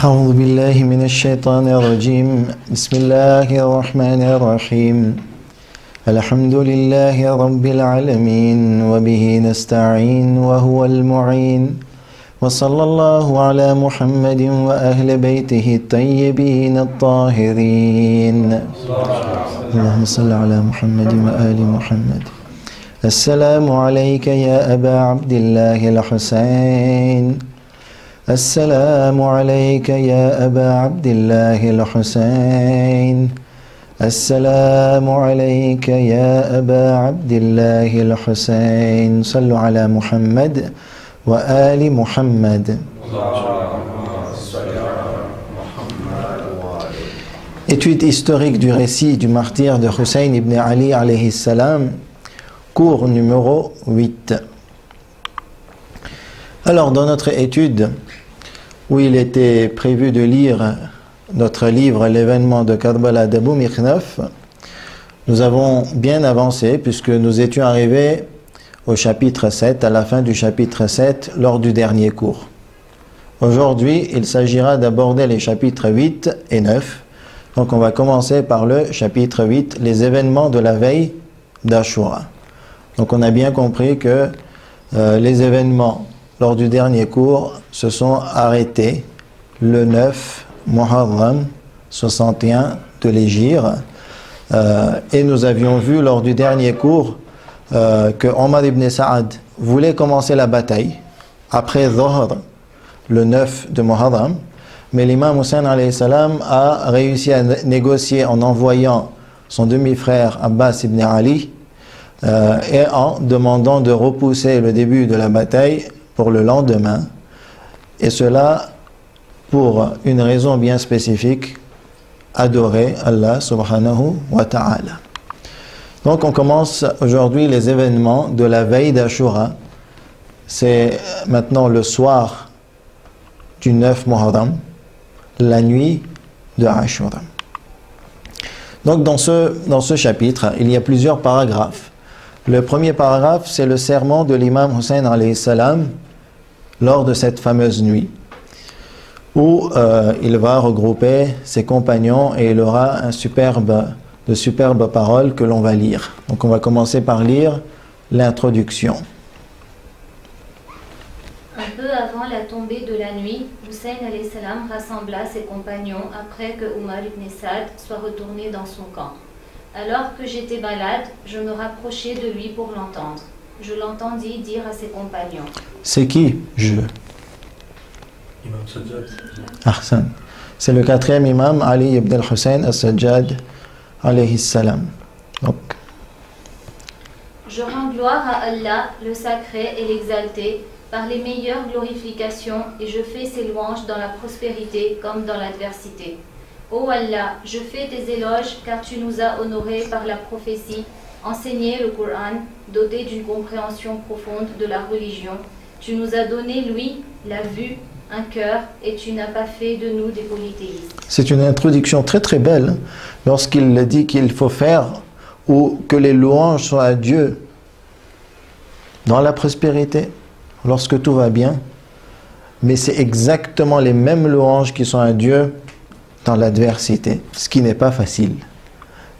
أعوذ بالله من الشيطان الرجيم بسم الله الرحمن الرحيم الحمد لله رب العالمين وبه نستعين وهو المعين وصلى الله على محمد وأهل بيته الطيبين الطاهرين اللهم صل على محمد وآل محمد السلام عليك يا أبا عبد الله الحسين السلام عليك يا أبا عبد الله الحسين السلام عليك يا أبا عبد الله الحسين صلوا على محمد وآل محمد. Étude historique du récit du martyre de Hussein ibn Ali alayhi salam, cours numéro 8. Alors dans notre étude, où il était prévu de lire notre livre L'événement de Karbala d'Abou Mikhnaf, nous avons bien avancé puisque nous étions arrivés au chapitre 7, à la fin du chapitre 7, lors du dernier cours. Aujourd'hui, il s'agira d'aborder les chapitres 8 et 9. Donc on va commencer par le chapitre 8, les événements de la veille d'Ashura. Donc on a bien compris que les événements lors du dernier cours se sont arrêtés le 9 Muharram 61 de l'Hégire. Et nous avions vu lors du dernier cours que Omar ibn Saad voulait commencer la bataille après Dhuhr, le 9 de Muharram, mais l'imam Hussein alayhi salam a réussi à négocier en envoyant son demi-frère Abbas ibn Ali et en demandant de repousser le début de la bataille pour le lendemain, et cela pour une raison bien spécifique: adorer Allah subhanahu wa ta'ala. Donc on commence aujourd'hui les événements de la veille d'Ashura. C'est maintenant le soir du 9 Muharram, la nuit de Ashura. Donc dans ce chapitre, il y a plusieurs paragraphes. Le premier paragraphe, c'est le sermon de l'imam Hussein alayhi salam lors de cette fameuse nuit, où il va regrouper ses compagnons et il aura de superbes paroles que l'on va lire. Donc on va commencer par lire l'introduction. Un peu avant la tombée de la nuit, Hussein alayhi salam rassembla ses compagnons après que Omar ibn Saad soit retourné dans son camp. Alors que j'étais malade, je me rapprochai de lui pour l'entendre. Je l'entendis dire à ses compagnons. C'est qui je? Imam Sajjad. Ahsan. C'est le quatrième imam, Ali ibn al-Hussein al-Sajjad alayhi salam. Donc. Je rends gloire à Allah, le sacré et l'exalté, par les meilleures glorifications, et je fais ses louanges dans la prospérité comme dans l'adversité. Ô Allah, je fais tes éloges car tu nous as honorés par la prophétie, enseigné le Coran, doté d'une compréhension profonde de la religion. Tu nous as donné, lui, la vue, un cœur, et tu n'as pas fait de nous des polythéistes. C'est une introduction très très belle lorsqu'il dit qu'il faut faire ou que les louanges soient à Dieu dans la prospérité, lorsque tout va bien, mais c'est exactement les mêmes louanges qui sont à Dieu dans l'adversité, ce qui n'est pas facile.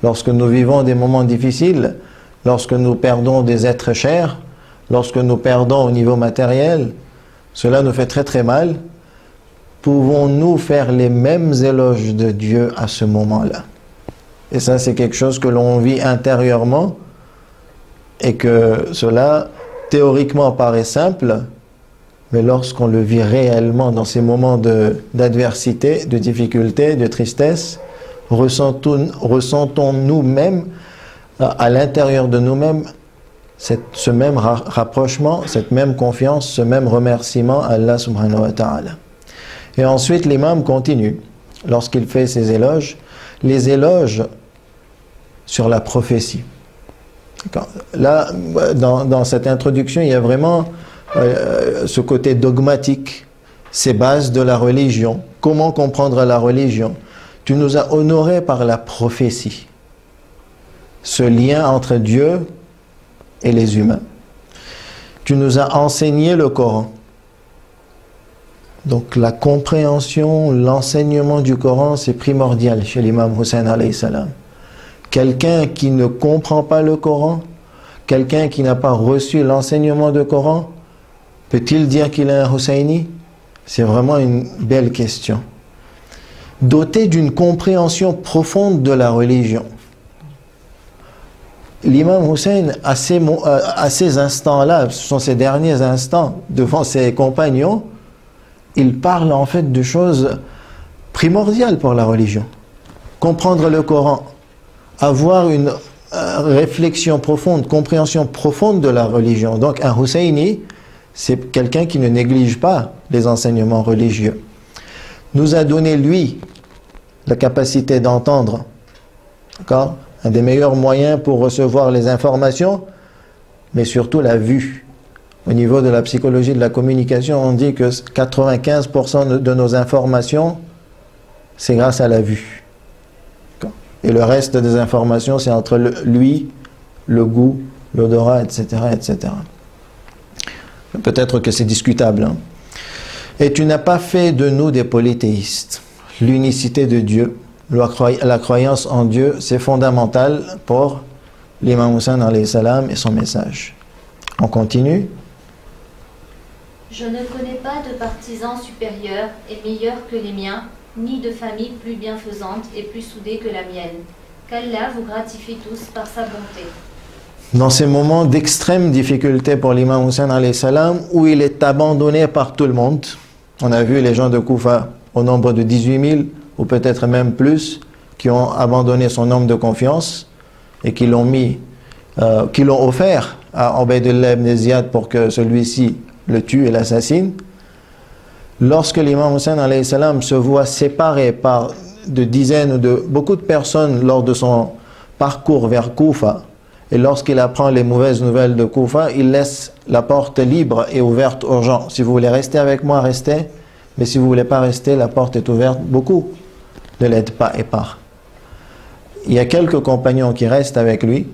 Lorsque nous vivons des moments difficiles, lorsque nous perdons des êtres chers, lorsque nous perdons au niveau matériel, cela nous fait très très mal. Pouvons-nous faire les mêmes éloges de Dieu à ce moment-là? Et ça, c'est quelque chose que l'on vit intérieurement et que cela, théoriquement, paraît simple, mais lorsqu'on le vit réellement dans ces moments d'adversité, de difficulté, de tristesse, ressentons nous-mêmes, à l'intérieur de nous-mêmes, ce même rapprochement, cette même confiance, ce même remerciement à Allah subhanahu wa ta'ala. Et ensuite, l'imam continue, lorsqu'il fait ses éloges, les éloges sur la prophétie. Là, dans cette introduction, il y a vraiment ce côté dogmatique, ces bases de la religion. Comment comprendre la religion? Tu nous as honorés par la prophétie, ce lien entre Dieu et les humains. Tu nous as enseigné le Coran. Donc la compréhension, l'enseignement du Coran, c'est primordial chez l'imam Hussein alayhi salam. Quelqu'un qui ne comprend pas le Coran, quelqu'un qui n'a pas reçu l'enseignement du Coran, peut-il dire qu'il est un Husseini? C'est vraiment une belle question. Doté d'une compréhension profonde de la religion. L'imam Hussein, à ces instants-là, ce sont ses derniers instants devant ses compagnons, il parle en fait de choses primordiales pour la religion. Comprendre le Coran, avoir une réflexion profonde, compréhension profonde de la religion. Donc un Husseini, c'est quelqu'un qui ne néglige pas les enseignements religieux. Nous a donné, lui, la capacité d'entendre. D'accord? Un des meilleurs moyens pour recevoir les informations, mais surtout la vue. Au niveau de la psychologie de la communication, on dit que 95% de nos informations, c'est grâce à la vue. Et le reste des informations, c'est entre l'ouïe, le goût, l'odorat, etc., etc. Peut-être que c'est discutable. Hein. Et tu n'as pas fait de nous des polythéistes. L'unicité de Dieu, la croyance en Dieu, c'est fondamental pour l'imam Hussein alayhi salam et son message. On continue. Je ne connais pas de partisans supérieurs et meilleurs que les miens, ni de famille plus bienfaisante et plus soudée que la mienne. Qu'Allah vous gratifie tous par sa bonté. Dans ces moments d'extrême difficulté pour l'imam Hussein alayhi salam, où il est abandonné par tout le monde, on a vu les gens de Koufa au nombre de 18 000, ou peut-être même plus, qui ont abandonné son homme de confiance et qui l'ont offert à Ubaydullah ibn Ziyad pour que celui-ci le tue et l'assassine. Lorsque l'imam Hussein alayhi salam se voit séparé par de dizaines de beaucoup de personnes lors de son parcours vers Koufa, et lorsqu'il apprend les mauvaises nouvelles de Koufa, il laisse la porte libre et ouverte aux gens. Si vous voulez rester avec moi, restez. Mais si vous ne voulez pas rester, la porte est ouverte. Beaucoup ne l'aident pas et part. Il y a quelques compagnons qui restent avec lui.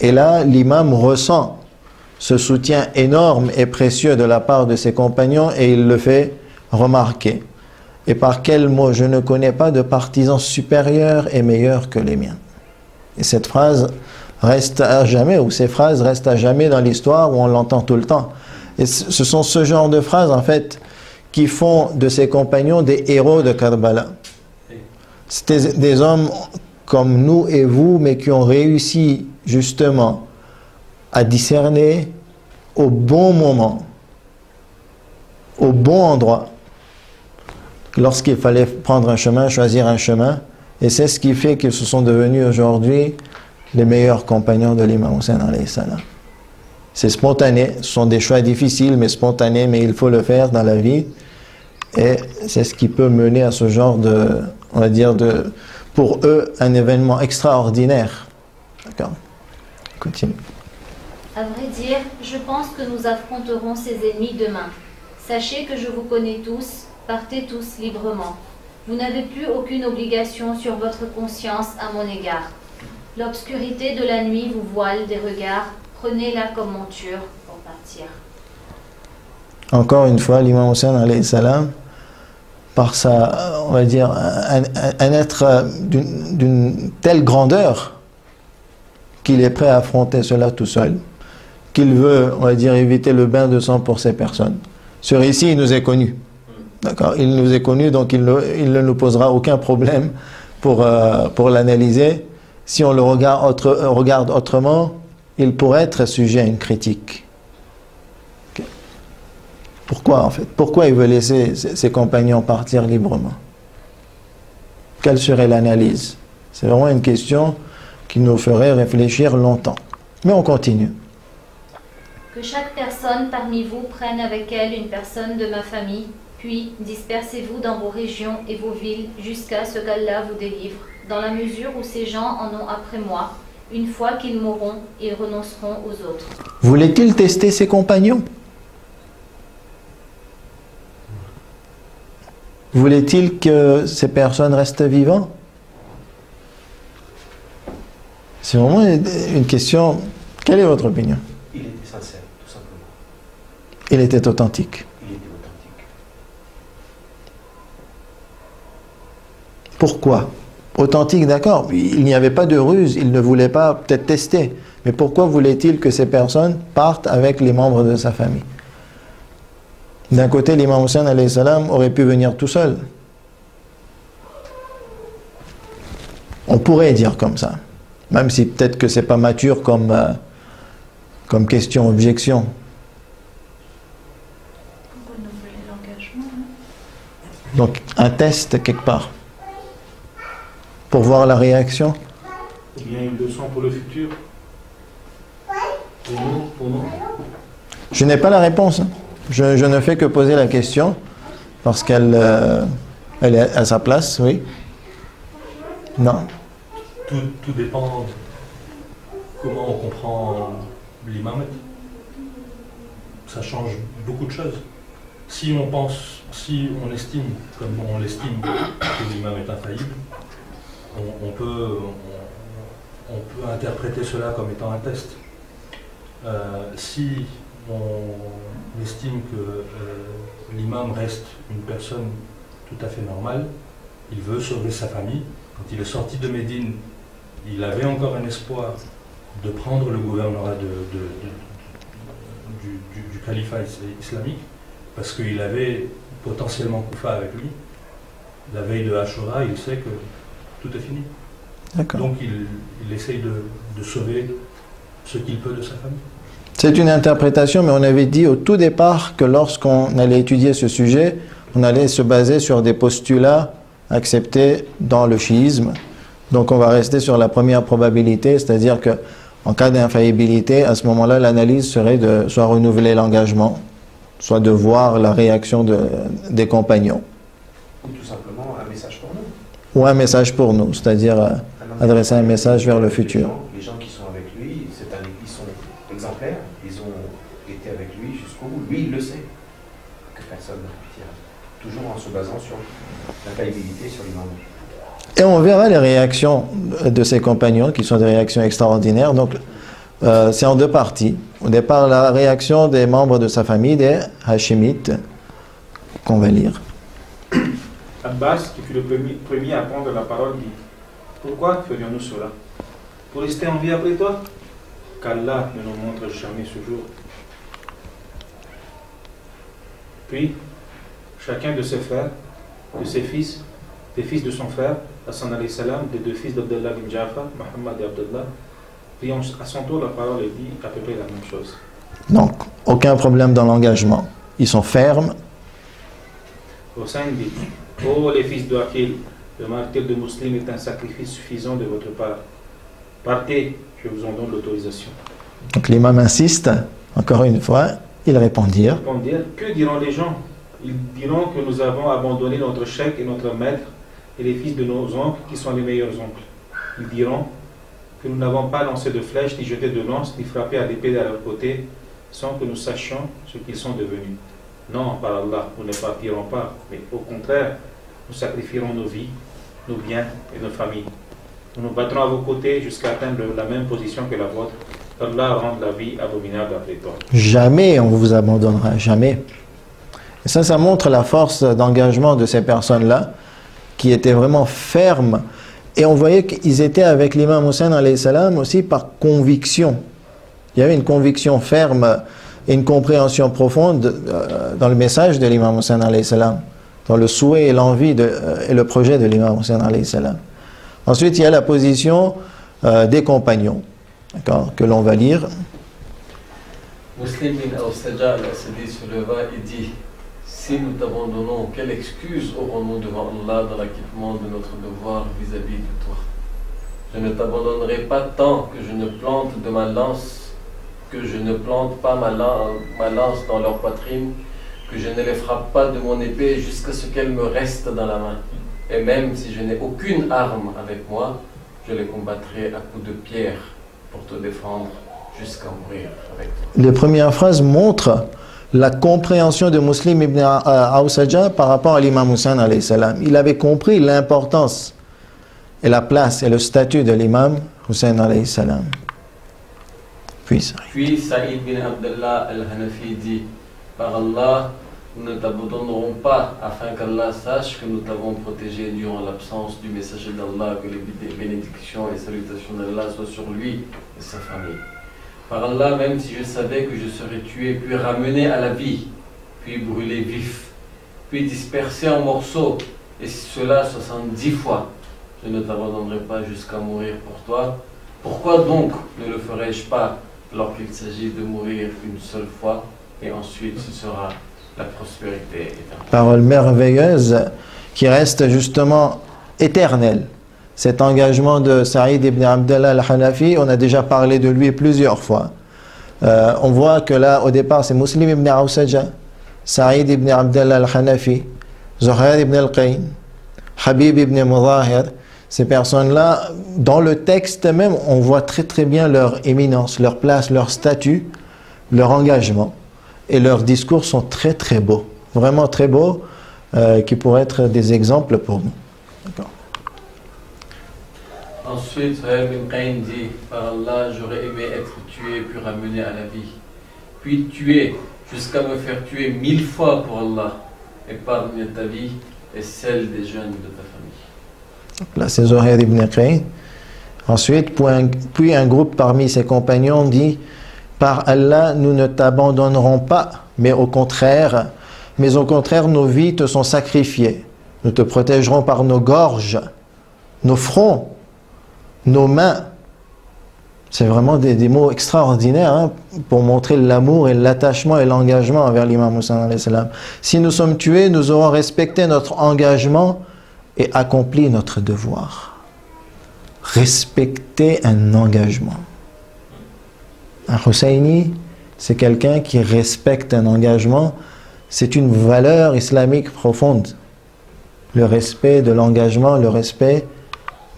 Et là, l'imam ressent ce soutien énorme et précieux de la part de ses compagnons et il le fait remarquer. Et par quel mot? Je ne connais pas de partisans supérieurs et meilleurs que les miens. Et cette phrase reste à jamais, ou ces phrases restent à jamais dans l'histoire où on l'entend tout le temps. Et ce sont ce genre de phrases, en fait, qui font de ses compagnons des héros de Karbala. C'était des hommes comme nous et vous, mais qui ont réussi justement à discerner au bon moment, au bon endroit, lorsqu'il fallait prendre un chemin, choisir un chemin. Et c'est ce qui fait qu'ils se sont devenus aujourd'hui les meilleurs compagnons de l'imam Hussein alayhi salam. C'est spontané, ce sont des choix difficiles mais spontanés, mais il faut le faire dans la vie et c'est ce qui peut mener à ce genre de, on va dire, pour eux, un événement extraordinaire. D'accord? Continue. À vrai dire, je pense que nous affronterons ces ennemis demain. Sachez que je vous connais tous, partez tous librement. Vous n'avez plus aucune obligation sur votre conscience à mon égard. L'obscurité de la nuit vous voile des regards, prenez-la comme monture pour partir. Encore une fois, l'imam Hussein alayhi salam, par sa, on va dire, un être d'une telle grandeur qu'il est prêt à affronter cela tout seul, qu'il veut, on va dire, éviter le bain de sang pour ces personnes. Ce récit, il nous est connu. D'accord? Il nous est connu, donc il ne nous posera aucun problème pour l'analyser. Si on le regarde autrement, il pourrait être sujet à une critique. Okay. Pourquoi en fait? Pourquoi il veut laisser ses compagnons partir librement? Quelle serait l'analyse? C'est vraiment une question qui nous ferait réfléchir longtemps. Mais on continue. Que chaque personne parmi vous prenne avec elle une personne de ma famille, puis dispersez-vous dans vos régions et vos villes jusqu'à ce qu'Allah vous délivre, dans la mesure où ces gens en ont après moi. Une fois qu'ils mourront, ils renonceront aux autres. Voulait-il tester ses compagnons? Voulait-il que ces personnes restent vivantes? C'est vraiment une question. Quelle est votre opinion? Il était sincère, tout simplement. Il était authentique. Il était authentique. Pourquoi? Authentique, d'accord, il n'y avait pas de ruse, il ne voulait pas peut-être tester. Mais pourquoi voulait-il que ces personnes partent avec les membres de sa famille? D'un côté, l'imam Hussein alayhi salam aurait pu venir tout seul. On pourrait dire comme ça. Même si peut-être que c'est pas mature comme question, objection. Pour renouveler l'engagement. Donc, un test quelque part. Pour voir la réaction. Ou bien une leçon pour le futur. Pour nous. Je n'ai pas la réponse. Je ne fais que poser la question parce qu'elle elle est à sa place, oui. Non. Tout dépend de comment on comprend l'imam. Ça change beaucoup de choses. Si on estime, comme on l'estime, que l'imam est infaillible, on peut interpréter cela comme étant un test. Si on estime que l'imam reste une personne tout à fait normale, il veut sauver sa famille. Quand il est sorti de Médine, il avait encore un espoir de prendre le gouvernorat du califat islamique, parce qu'il avait potentiellement Koufa avec lui. La veille de Ashura, il sait que tout est fini. Donc il essaye de sauver ce qu'il peut de sa famille. C'est une interprétation, mais on avait dit au tout départ que lorsqu'on allait étudier ce sujet, on allait se baser sur des postulats acceptés dans le chiisme. Donc on va rester sur la première probabilité, c'est-à-dire que en cas d'infaillibilité, à ce moment-là, l'analyse serait de soit renouveler l'engagement, soit de voir la réaction des compagnons. Ou tout simplement un message pour nous. Ou un message pour nous, c'est-à-dire adresser un message vers le futur. Les gens qui sont avec lui, ils sont exemplaires, ils ont été avec lui jusqu'au bout. Lui, il le sait, que personne ne répétira. Toujours en se basant sur l'infaillibilité, sur l'imam. Et on verra les réactions de ses compagnons, qui sont des réactions extraordinaires. Donc, c'est en deux parties. Au départ, la réaction des membres de sa famille, des Hachimites, qu'on va lire. Abbas, qui fut le premier à prendre la parole, dit: pourquoi ferions-nous cela? Pour rester en vie après toi? Qu'Allah ne nous montre jamais ce jour. Puis, chacun de ses frères, de ses fils, des fils de son frère, Hassan alayhi salam, des deux fils d'Abdallah bin Ja'far, Muhammad et Abdallah, prit à son tour la parole et dit à peu près la même chose. Donc, aucun problème dans l'engagement. Ils sont fermes. Hossein dit: ô les fils de Aqil, le martyr de Muslim est un sacrifice suffisant de votre part. Partez, je vous en donne l'autorisation. Donc l'imam insiste, encore une fois, ils répondirent. Que diront les gens? Ils diront que nous avons abandonné notre cheikh et notre maître et les fils de nos oncles qui sont les meilleurs oncles. Ils diront que nous n'avons pas lancé de flèches, ni jeté de lance, ni frappé à l'épée à leur côté, sans que nous sachions ce qu'ils sont devenus. Non, par Allah, nous ne partirons pas, mais au contraire, nous sacrifierons nos vies, nos biens et nos familles. Nous nous battrons à vos côtés jusqu'à atteindre la même position que la vôtre. Allah rende la vie abominable après toi. Jamais on vous abandonnera, jamais. Et ça montre la force d'engagement de ces personnes-là, qui étaient vraiment fermes. Et on voyait qu'ils étaient avec l'imam Hussein alayhi salam aussi par conviction. Il y avait une conviction ferme et une compréhension profonde dans le message de l'imam Hussein alayhi salam, dans le souhait et l'envie et le projet de l'imam Hussein alayhi salam. Ensuite, il y a la position des compagnons, que l'on va lire. Muslim bin Awsaja al-Asadi se leva et dit: si nous t'abandonnons, quelle excuse aurons-nous devant Allah dans l'acquittement de notre devoir vis-à-vis de toi? Je ne t'abandonnerai pas tant que je ne plante de ma lance, que je ne plante pas ma lance dans leur poitrine, que je ne les frappe pas de mon épée jusqu'à ce qu'elle me reste dans la main. Et même si je n'ai aucune arme avec moi, je les combattrai à coups de pierre pour te défendre jusqu'à mourir avec toi. Les premières phrases montrent la compréhension de Muslim ibn Awsaja par rapport à l'imam Hussein alayhi salam. Il avait compris l'importance et la place et le statut de l'imam Hussein alayhi salam. Puis Saïd bin Abdallah al-Hanafi dit: par Allah, nous ne t'abandonnerons pas afin qu'Allah sache que nous t'avons protégé durant l'absence du messager d'Allah, que les bénédictions et salutations d'Allah soient sur lui et sa famille. Par Allah, même si je savais que je serais tué, puis ramené à la vie, puis brûlé vif, puis dispersé en morceaux, et cela 70 fois, je ne t'abandonnerai pas jusqu'à mourir pour toi. Pourquoi donc ne le ferais-je pas lorsqu'il s'agit de mourir une seule fois, et ensuite ce sera la prospérité éternelle. Parole merveilleuse qui reste justement éternelle. Cet engagement de Saïd ibn Abdallah al-Hanafi, on a déjà parlé de lui plusieurs fois. On voit que là, au départ, c'est Muslim ibn Awsaja, Saïd ibn Abdallah al-Hanafi, Zuhair ibn al-Qayn, Habib ibn Mudahir. Ces personnes-là, dans le texte même, on voit très très bien leur éminence, leur place, leur statut, leur engagement. Et leurs discours sont très très beaux, vraiment très beaux, qui pourraient être des exemples pour nous. Ensuite, Zuhair ibn Qayn dit, par Allah, j'aurais aimé être tué puis ramené à la vie, puis tué jusqu'à me faire tuer 1000 fois pour Allah. Épargne ta vie et celle des jeunes de ta famille. Là, c'est Zuhair ibn Qayn. Ensuite, puis un groupe parmi ses compagnons dit, par Allah, nous ne t'abandonnerons pas, mais au contraire, nos vies te sont sacrifiées. Nous te protégerons par nos gorges, nos fronts, nos mains. C'est vraiment des mots extraordinaires hein, pour montrer l'amour et l'attachement et l'engagement envers l'imam Hussein alayhi salam. Si nous sommes tués, nous aurons respecté notre engagement et accompli notre devoir. Respecter un engagement. Un Husseini, c'est quelqu'un qui respecte un engagement. C'est une valeur islamique profonde. Le respect de l'engagement, le respect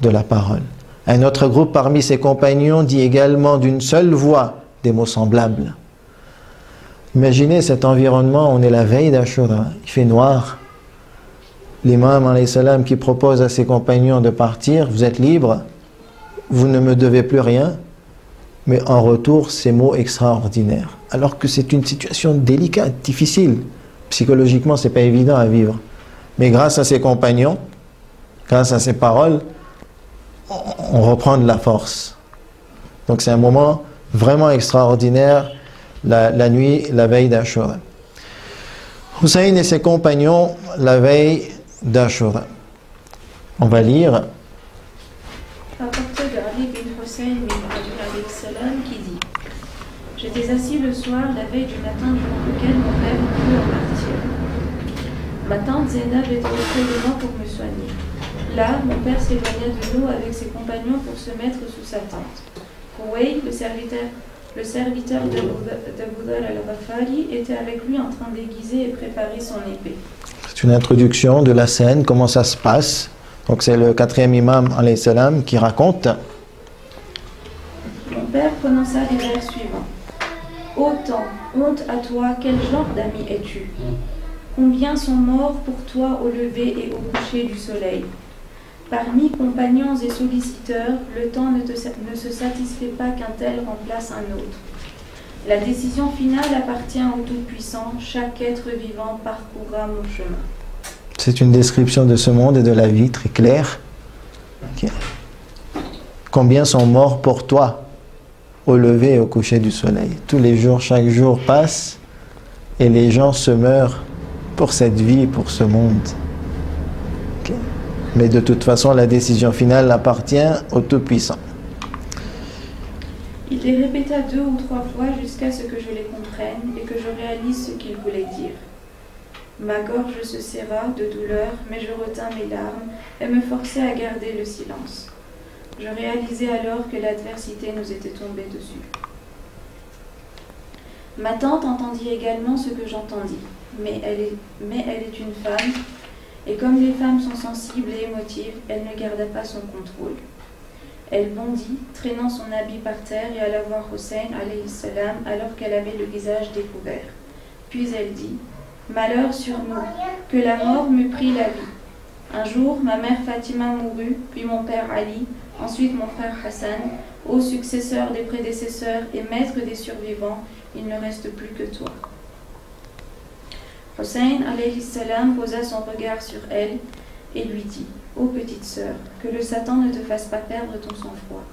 de la parole. Un autre groupe parmi ses compagnons dit également d'une seule voix des mots semblables. Imaginez cet environnement, on est la veille d'Ashura, il fait noir. L'imam alayhi salam qui propose à ses compagnons de partir, vous êtes libres, vous ne me devez plus rien, mais en retour ces mots extraordinaires. Alors que c'est une situation délicate, difficile. Psychologiquement, c'est pas évident à vivre. Mais grâce à ses compagnons, grâce à ses paroles, on reprend de la force. Donc c'est un moment vraiment extraordinaire, la nuit, la veille d'Ashura. Hussein et ses compagnons, la veille d'Ashura. On va lire. Rapporté de Ali bin Hussein bin Ali alayhi salam qui dit: j'étais assis le soir, la veille du matin durant lequel mon père ne put partir. Ma tante Zainab était auprès de moi pour me soigner. Là, mon père s'éloigna de nous avec ses compagnons pour se mettre sous sa tente. Kouway, le serviteur d'Abu Dhar al-Ghafari, était avec lui en train d'aiguiser et préparer son épée. C'est une introduction de la scène, comment ça se passe. Donc c'est le 4e imam alayhi salam qui raconte. Mon père prononça les vers suivants. Ô temps, honte à toi, quel genre d'ami es-tu? Combien sont morts pour toi au lever et au coucher du soleil? Parmi compagnons et solliciteurs, le temps ne se satisfait pas qu'un tel remplace un autre. La décision finale appartient au Tout-Puissant, chaque être vivant parcourra mon chemin. C'est une description de ce monde et de la vie très claire. Okay. Combien sont morts pour toi au lever et au coucher du soleil? Tous les jours, chaque jour passe et les gens se meurent pour cette vie, pour ce monde. Okay. Mais de toute façon, la décision finale appartient au Tout-Puissant. Il les répéta 2 ou 3 fois jusqu'à ce que je les comprenne et que je réalise ce qu'il voulait dire. Ma gorge se serra de douleur, mais je retins mes larmes et me forçai à garder le silence. Je réalisai alors que l'adversité nous était tombée dessus. Ma tante entendit également ce que j'entendis, mais elle est une femme, et comme les femmes sont sensibles et émotives, elle ne garda pas son contrôle. Elle bondit, traînant son habit par terre, et alla voir Hussein alayhi salam alors qu'elle avait le visage découvert. Puis elle dit: malheur sur nous, que la mort me prit la vie. Un jour, ma mère Fatima mourut, puis mon père Ali, ensuite mon frère Hassan. Ô successeur des prédécesseurs et maître des survivants, il ne reste plus que toi. Hussein alayhi salam posa son regard sur elle et lui dit: Ô petite sœur, que le Satan ne te fasse pas perdre ton sang-froid.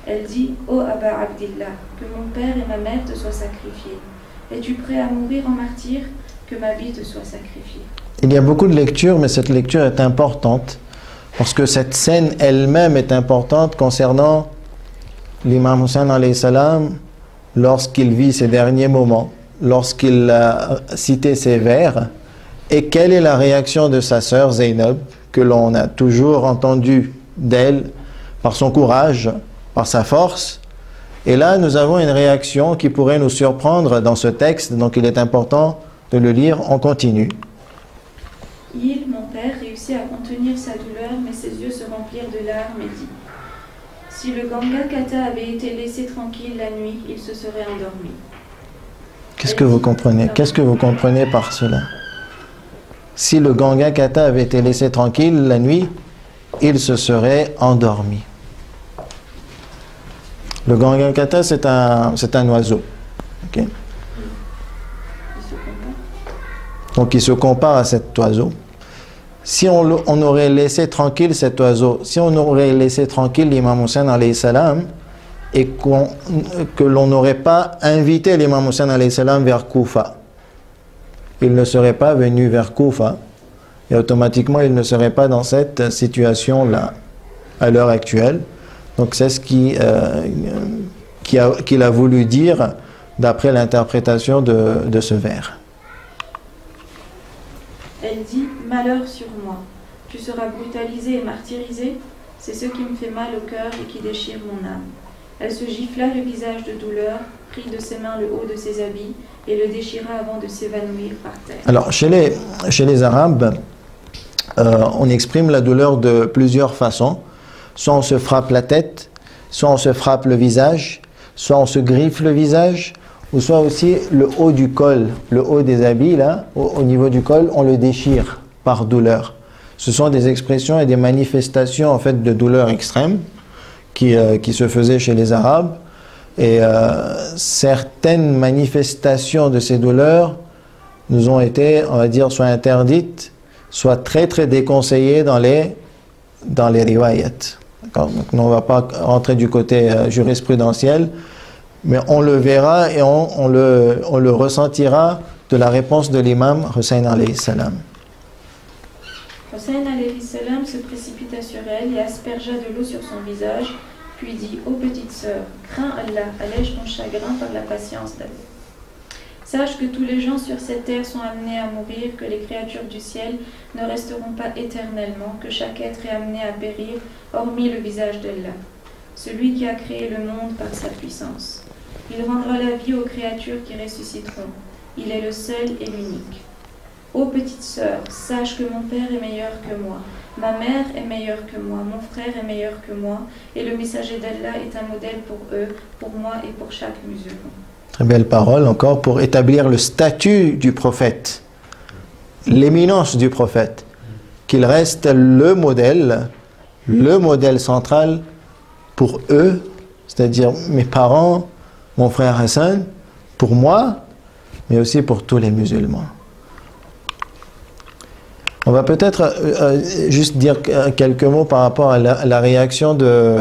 Elle dit: Ô Aba Abdillah, que mon père et ma mère te soient sacrifiés. Es-tu prêt à mourir en martyr? Que ma vie te soit sacrifiée. Il y a beaucoup de lectures, mais cette lecture est importante parce que cette scène elle-même est importante concernant l'imam Hussein alayhi salam lorsqu'il vit ses derniers moments, lorsqu'il a cité ses vers, et quelle est la réaction de sa sœur Zainab, que l'on a toujours entendu d'elle par son courage, par sa force. Et là, nous avons une réaction qui pourrait nous surprendre dans ce texte, donc il est important de le lire en continu. Il, mon père, réussit à contenir sa douleur, mais ses yeux se remplirent de larmes et dit: Si le Ganga Kata avait été laissé tranquille la nuit, il se serait endormi. Qu'est-ce que vous comprenez? Qu'est-ce que vous comprenez par cela? Si le Ganga Kata avait été laissé tranquille la nuit, il se serait endormi. Le Ganga Kata, c'est un oiseau. Okay? Donc il se compare à cet oiseau. Si on aurait laissé tranquille cet oiseau, si on aurait laissé tranquille l'imam Hussein alayhi salam, et que l'on n'aurait pas invité l'imam Hussein alayhi salam vers Koufa, il ne serait pas venu vers Koufa, et automatiquement il ne serait pas dans cette situation-là à l'heure actuelle. Donc c'est ce qu'il a voulu dire d'après l'interprétation de ce vers. Elle dit: Malheur sur moi, tu seras brutalisé et martyrisé, c'est ce qui me fait mal au cœur et qui déchire mon âme. Elle se gifla le visage de douleur, prit de ses mains le haut de ses habits et le déchira avant de s'évanouir par terre. Alors, chez les Arabes, on exprime la douleur de plusieurs façons. Soit on se frappe la tête, soit on se frappe le visage, soit on se griffe le visage, ou soit aussi le haut du col, le haut des habits, là, au niveau du col, on le déchire par douleur. Ce sont des expressions et des manifestations en fait de douleur extrême qui se faisaient chez les Arabes. Et certaines manifestations de ces douleurs nous ont été, on va dire, soit interdites, soit très très déconseillées dans les riwayat. Donc on ne va pas rentrer du côté jurisprudentiel, mais on le verra et on le ressentira de la réponse de l'imam Hussein alayhi salam. Hussein alayhi salam se précipita sur elle et aspergea de l'eau sur son visage, puis dit: Ô petite sœur, crains Allah, allège ton chagrin par la patience d'Allah. Sache que tous les gens sur cette terre sont amenés à mourir, que les créatures du ciel ne resteront pas éternellement, que chaque être est amené à périr, hormis le visage d'Allah, celui qui a créé le monde par sa puissance. Il rendra la vie aux créatures qui ressusciteront. Il est le seul et l'unique. Ô petite sœur, sache que mon père est meilleur que moi, ma mère est meilleure que moi, mon frère est meilleur que moi, et le messager d'Allah est un modèle pour eux, pour moi et pour chaque musulman. Très belle parole encore pour établir le statut du prophète, l'éminence du prophète, qu'il reste le modèle central pour eux, c'est-à-dire mes parents, mon frère Hassan, pour moi, mais aussi pour tous les musulmans. On va peut-être juste dire quelques mots par rapport à la réaction de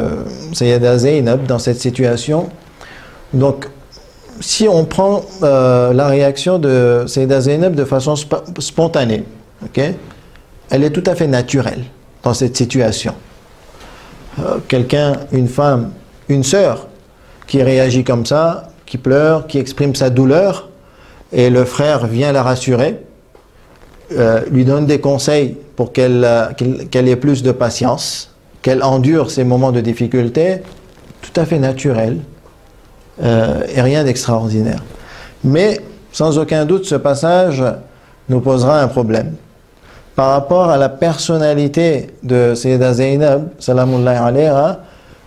Sayyida Zainab dans cette situation. Donc, si on prend la réaction de Sayyida Zainab de façon spontanée, okay, elle est tout à fait naturelle dans cette situation. Quelqu'un, une femme, une sœur qui réagit comme ça, qui pleure, qui exprime sa douleur, et le frère vient la rassurer, lui donne des conseils pour qu'elle ait plus de patience, qu'elle endure ces moments de difficulté, tout à fait naturel et rien d'extraordinaire. Mais sans aucun doute, ce passage nous posera un problème. Par rapport à la personnalité de Sayyida Zainab, salamullahi alayha,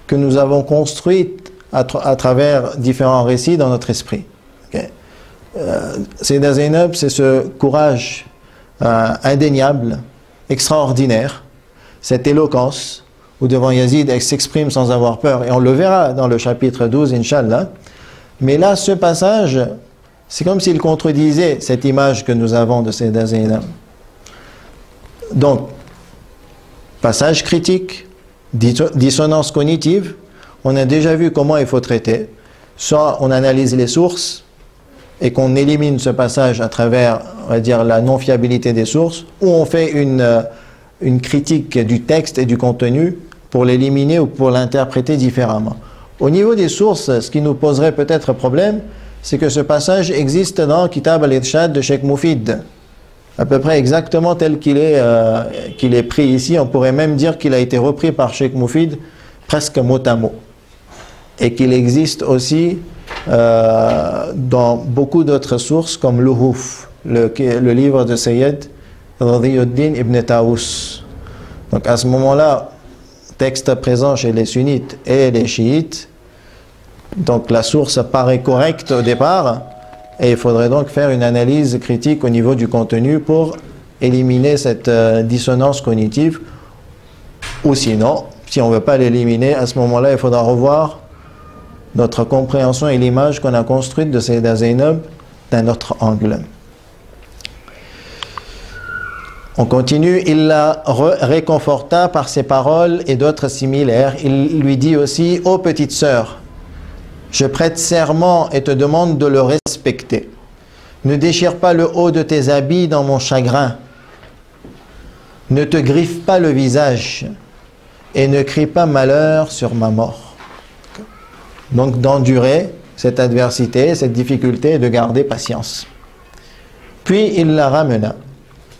que nous avons construite à travers différents récits dans notre esprit. Okay. Sayyida Zainab, c'est ce courage indéniable, extraordinaire, cette éloquence, où devant Yazid, elle s'exprime sans avoir peur, et on le verra dans le chapitre 12, Inch'Allah. Mais là, ce passage c'est comme s'il contredisait cette image que nous avons de Sayyida Zainab. Donc, passage critique, dissonance cognitive, on a déjà vu comment il faut traiter. Soit on analyse les sources et qu'on élimine ce passage à travers, on va dire, la non-fiabilité des sources, ou on fait une critique du texte et du contenu pour l'éliminer ou pour l'interpréter différemment. Au niveau des sources, ce qui nous poserait peut-être problème, c'est que ce passage existe dans Kitab al-Irshad de Cheikh Moufid, à peu près exactement tel qu'il est pris ici. On pourrait même dire qu'il a été repris par Cheikh Moufid presque mot à mot, et qu'il existe aussi dans beaucoup d'autres sources comme l'Uhuf, le livre de Sayyid Radiyuddin ibn Taous. Donc à ce moment-là, texte présent chez les sunnites et les chiites, donc la source paraît correcte au départ, et il faudrait donc faire une analyse critique au niveau du contenu pour éliminer cette dissonance cognitive. Ou sinon, si on ne veut pas l'éliminer, à ce moment-là, il faudra revoir notre compréhension et l'image qu'on a construite de Sayyida Zainab d'un autre angle. On continue, il la réconforta par ses paroles et d'autres similaires. Il lui dit aussi: ô petite sœur, je prête serment et te demande de le respecter. Ne déchire pas le haut de tes habits dans mon chagrin. Ne te griffe pas le visage et ne crie pas malheur sur ma mort. Donc d'endurer cette adversité, cette difficulté et de garder patience. Puis il la ramena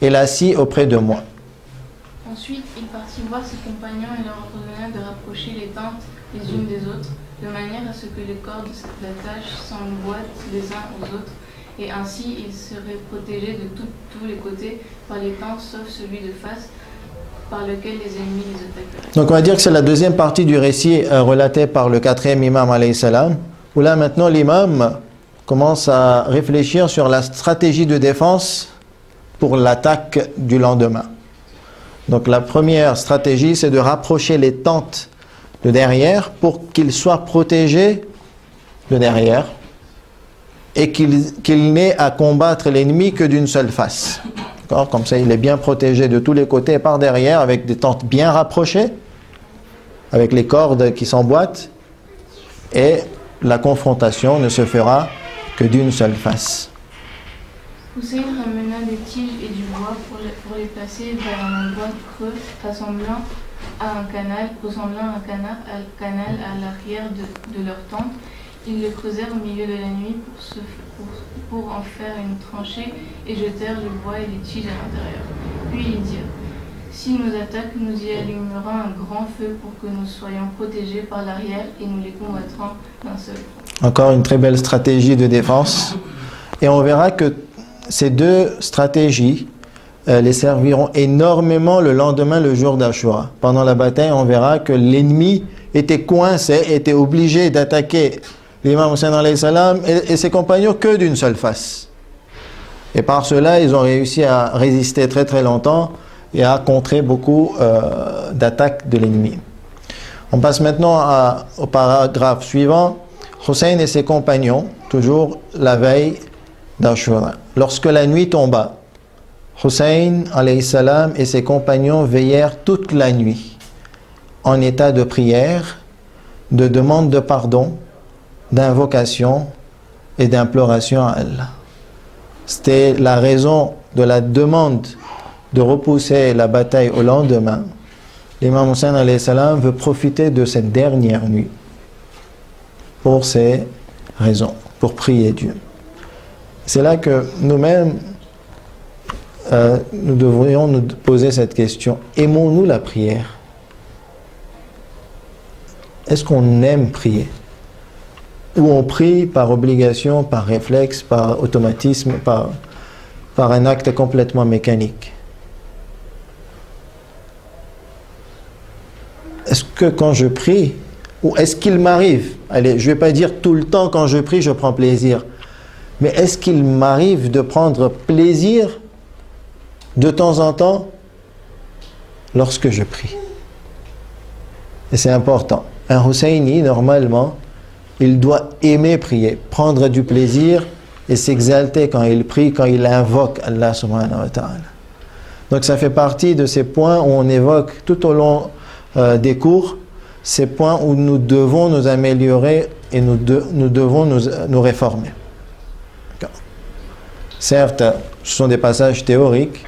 et l'assit auprès de moi. Ensuite, il partit voir ses compagnons et leur ordonna de rapprocher les tentes les unes des autres, de manière à ce que les cordes d'attache s'emboîtent les uns aux autres, et ainsi ils seraient protégés de tous les côtés par les tentes, sauf celui de face, par lequel les ennemis les attaqueraient. Donc on va dire que c'est la deuxième partie du récit relaté par le 4e imam alayhi salam, où là maintenant l'imam commence à réfléchir sur la stratégie de défense pour l'attaque du lendemain. Donc la première stratégie, c'est de rapprocher les tentes de derrière pour qu'ils soient protégés de derrière et qu'il n'ait à combattre l'ennemi que d'une seule face. Comme ça, il est bien protégé de tous les côtés et par derrière, avec des tentes bien rapprochées, avec les cordes qui s'emboîtent, et la confrontation ne se fera que d'une seule face. Hussein ramena des tiges et du bois pour les placer vers un endroit creux ressemblant à un canal à l'arrière de leur tente. Ils le creusèrent au milieu de la nuit pour en faire une tranchée et jetèrent le bois et les tiges à l'intérieur. Puis ils dirent: s'ils nous attaquent, nous y allumerons un grand feu pour que nous soyons protégés par l'arrière et nous les combattrons d'un seul coup. Encore une très belle stratégie de défense. Et on verra que ces deux stratégies les serviront énormément le lendemain, le jour d'Ashura. Pendant la bataille, on verra que l'ennemi était coincé, était obligé d'attaquer l'imam Hussein alayhi salam et ses compagnons que d'une seule face. Et par cela, ils ont réussi à résister très très longtemps et à contrer beaucoup d'attaques de l'ennemi. On passe maintenant au paragraphe suivant. Hussein et ses compagnons, toujours la veille d'Ashura. Lorsque la nuit tomba, Hussein alayhi salam et ses compagnons veillèrent toute la nuit en état de prière, de demande de pardon, d'invocation et d'imploration à Allah. C'était la raison de la demande de repousser la bataille au lendemain. L'imam Hussein alayhi salam veut profiter de cette dernière nuit pour ces raisons, pour prier Dieu. C'est là que nous-mêmes, nous devrions nous poser cette question. Aimons-nous la prière? Est-ce qu'on aime prier? Ou on prie par obligation, par réflexe, par automatisme, par un acte complètement mécanique? Est-ce que quand je prie, ou est-ce qu'il m'arrive, allez, je ne vais pas dire tout le temps quand je prie, je prends plaisir, mais est-ce qu'il m'arrive de prendre plaisir de temps en temps lorsque je prie? Et c'est important. Un Husseini, normalement, il doit aimer prier, prendre du plaisir et s'exalter quand il prie, quand il invoque Allah subhanahu wa ta'ala. Donc ça fait partie de ces points où on évoque tout au long des cours, ces points où nous devons nous améliorer et nous devons nous réformer. Certes, ce sont des passages théoriques,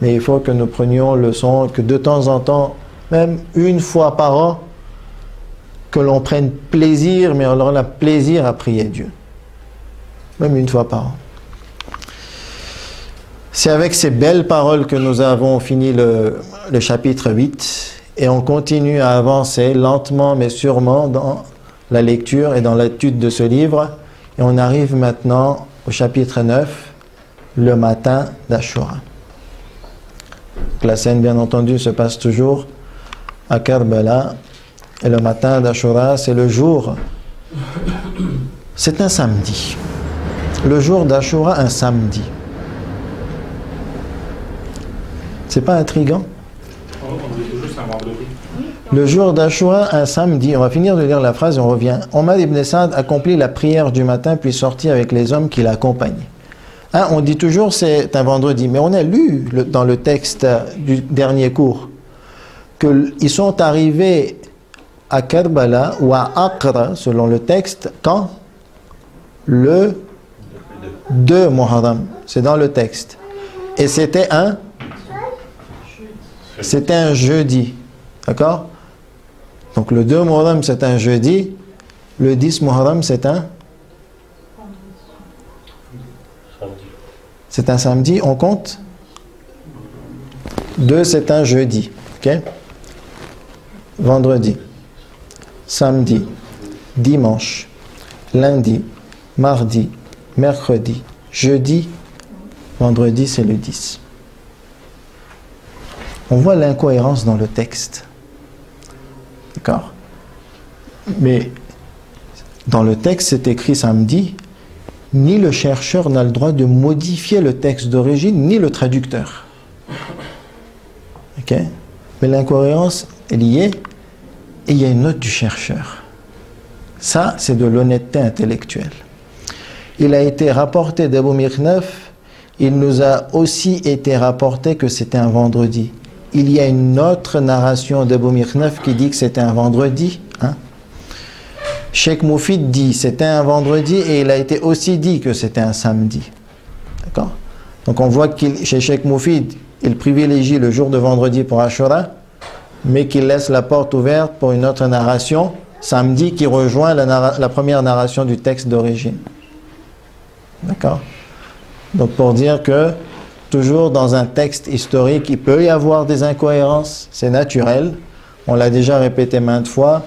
mais il faut que nous prenions leçon, que de temps en temps, même une fois par an, que l'on prenne plaisir, mais on a plaisir à prier Dieu. Même une fois par an. C'est avec ces belles paroles que nous avons fini le chapitre 8 et on continue à avancer lentement mais sûrement dans la lecture et dans l'étude de ce livre. Et on arrive maintenant au chapitre 9, le matin d'Ashura. La scène, bien entendu, se passe toujours à Karbala. Et le matin d'Ashura, c'est le jour. C'est un samedi. Le jour d'Ashura, un samedi. C'est pas intriguant? Le jour d'Ashura, un samedi. On va finir de lire la phrase et on revient. Omar ibn Saad accomplit la prière du matin puis sortit avec les hommes qui l'accompagnaient. Hein, on dit toujours c'est un vendredi, mais on a lu dans le texte du dernier cours qu'ils sont arrivés à Karbala ou à Aqra, selon le texte, quand? Le 2 Muharram. C'est dans le texte. Et c'était un jeudi. D'accord? Donc le 2 Muharram c'est un jeudi. Le 10 Muharram c'est un samedi. On compte? 2 c'est un jeudi. Ok? Vendredi, samedi, dimanche, lundi, mardi, mercredi, jeudi, vendredi c'est le 10. On voit l'incohérence dans le texte. D'accord? Mais dans le texte, c'est écrit samedi, ni le chercheur n'a le droit de modifier le texte d'origine, ni le traducteur. Ok? Mais l'incohérence est liée, et il y a une note du chercheur. Ça, c'est de l'honnêteté intellectuelle. Il a été rapporté d'Abu Mikhnaf, il nous a aussi été rapporté que c'était un vendredi. Il y a une autre narration d'Abu Mikhnaf qui dit que c'était un vendredi. Hein? Cheikh Moufid dit c'était un vendredi et il a été aussi dit que c'était un samedi. D'accord? Donc on voit que chez Cheikh Moufid, il privilégie le jour de vendredi pour Ashura, mais qu'il laisse la porte ouverte pour une autre narration, samedi, qui rejoint la première narration du texte d'origine. D'accord? Donc pour dire que toujours dans un texte historique, il peut y avoir des incohérences, c'est naturel. On l'a déjà répété maintes fois,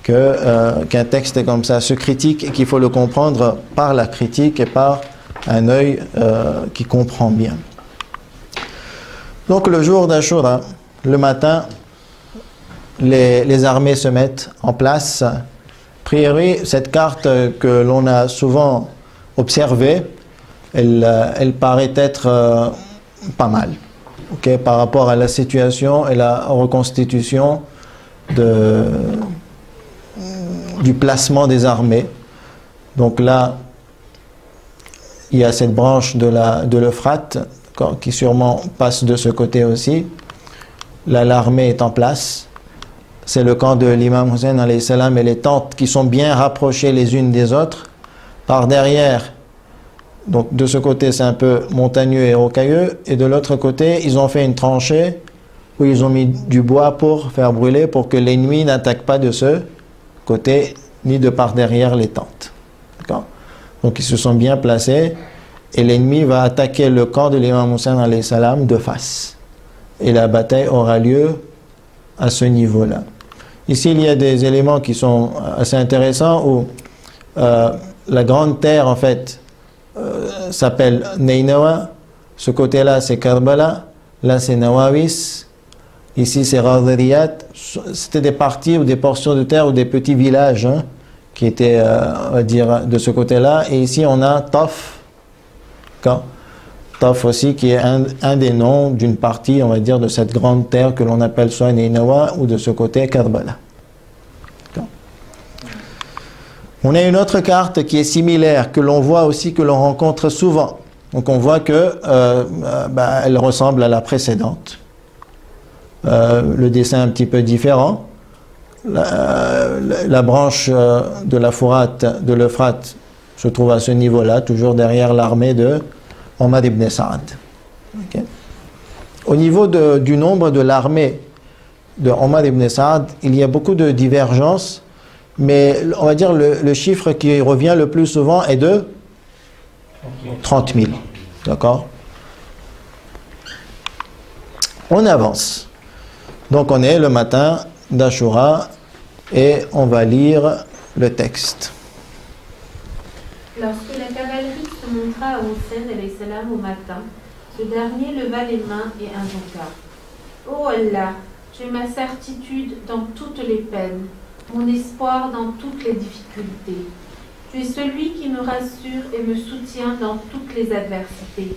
qu'un texte comme ça se critique et qu'il faut le comprendre par la critique et par un œil qui comprend bien. Donc le jour d'Ashura, le matin, les armées se mettent en place. A priori, cette carte que l'on a souvent observée, elle paraît être pas mal, okay, par rapport à la situation et la reconstitution du placement des armées. Donc là, il y a cette branche de l'Euphrate qui sûrement passe de ce côté aussi. Là, l'armée est en place. C'est le camp de l'imam Hussein alayhi salam et les tentes qui sont bien rapprochées les unes des autres. Par derrière, donc de ce côté c'est un peu montagneux et rocailleux, et de l'autre côté ils ont fait une tranchée où ils ont mis du bois pour faire brûler, pour que l'ennemi n'attaque pas de ce côté ni de par derrière les tentes. D'accord? Donc ils se sont bien placés et l'ennemi va attaquer le camp de l'imam Hussein alayhi salam de face. Et la bataille aura lieu à ce niveau-là. Ici, il y a des éléments qui sont assez intéressants où la grande terre, en fait, s'appelle Neinawa. Ce côté-là, c'est Karbala. Là, c'est Nawawis. Ici, c'est Radriyat. C'était des parties ou des portions de terre ou des petits villages qui étaient, on va dire, de ce côté-là. Et ici, on a Taf. Taf aussi, qui est un des noms d'une partie, on va dire, de cette grande terre que l'on appelle soit Neinawa ou de ce côté Karbala. On a une autre carte qui est similaire, que l'on voit aussi, que l'on rencontre souvent. Donc on voit que elle ressemble à la précédente. Le dessin un petit peu différent. La branche de la Fourate, de l'Euphrate, se trouve à ce niveau-là, toujours derrière l'armée de Omar ibn Saad. Okay. Au niveau du nombre de l'armée de Omar ibn Saad, il y a beaucoup de divergences, mais on va dire le chiffre qui revient le plus souvent est de 30 000. D'accord? On avance. Donc on est le matin d'Ashura et on va lire le texte. Lorsque la cavalerie se montra à Hussein alayhi salam au matin, ce dernier leva les mains et invoqua. Ô Allah, tu es ma certitude dans toutes les peines, mon espoir dans toutes les difficultés. Tu es celui qui me rassure et me soutient dans toutes les adversités.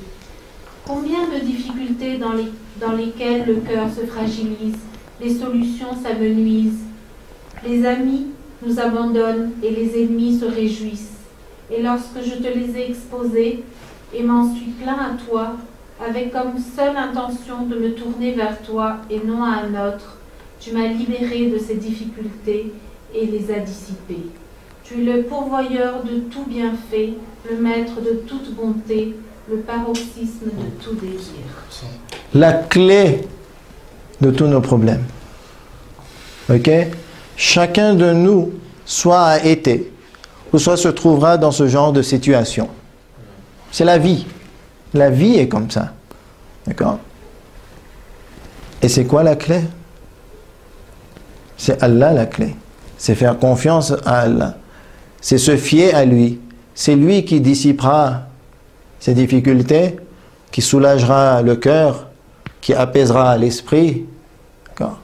Combien de difficultés dans lesquelles le cœur se fragilise, les solutions s'amenuisent. Les amis nous abandonnent et les ennemis se réjouissent. Et lorsque je te les ai exposés et m'en suis plaint à toi, avec comme seule intention de me tourner vers toi et non à un autre, tu m'as libéré de ces difficultés et les as dissipées. Tu es le pourvoyeur de tout bienfait, le maître de toute bonté, le paroxysme de tout désir. La clé de tous nos problèmes. Ok? Chacun de nous soit a été, ou soit se trouvera dans ce genre de situation. C'est la vie. La vie est comme ça. D'accord? Et c'est quoi la clé? C'est Allah la clé. C'est faire confiance à Allah. C'est se fier à lui. C'est lui qui dissipera ces difficultés, qui soulagera le cœur, qui apaisera l'esprit. D'accord?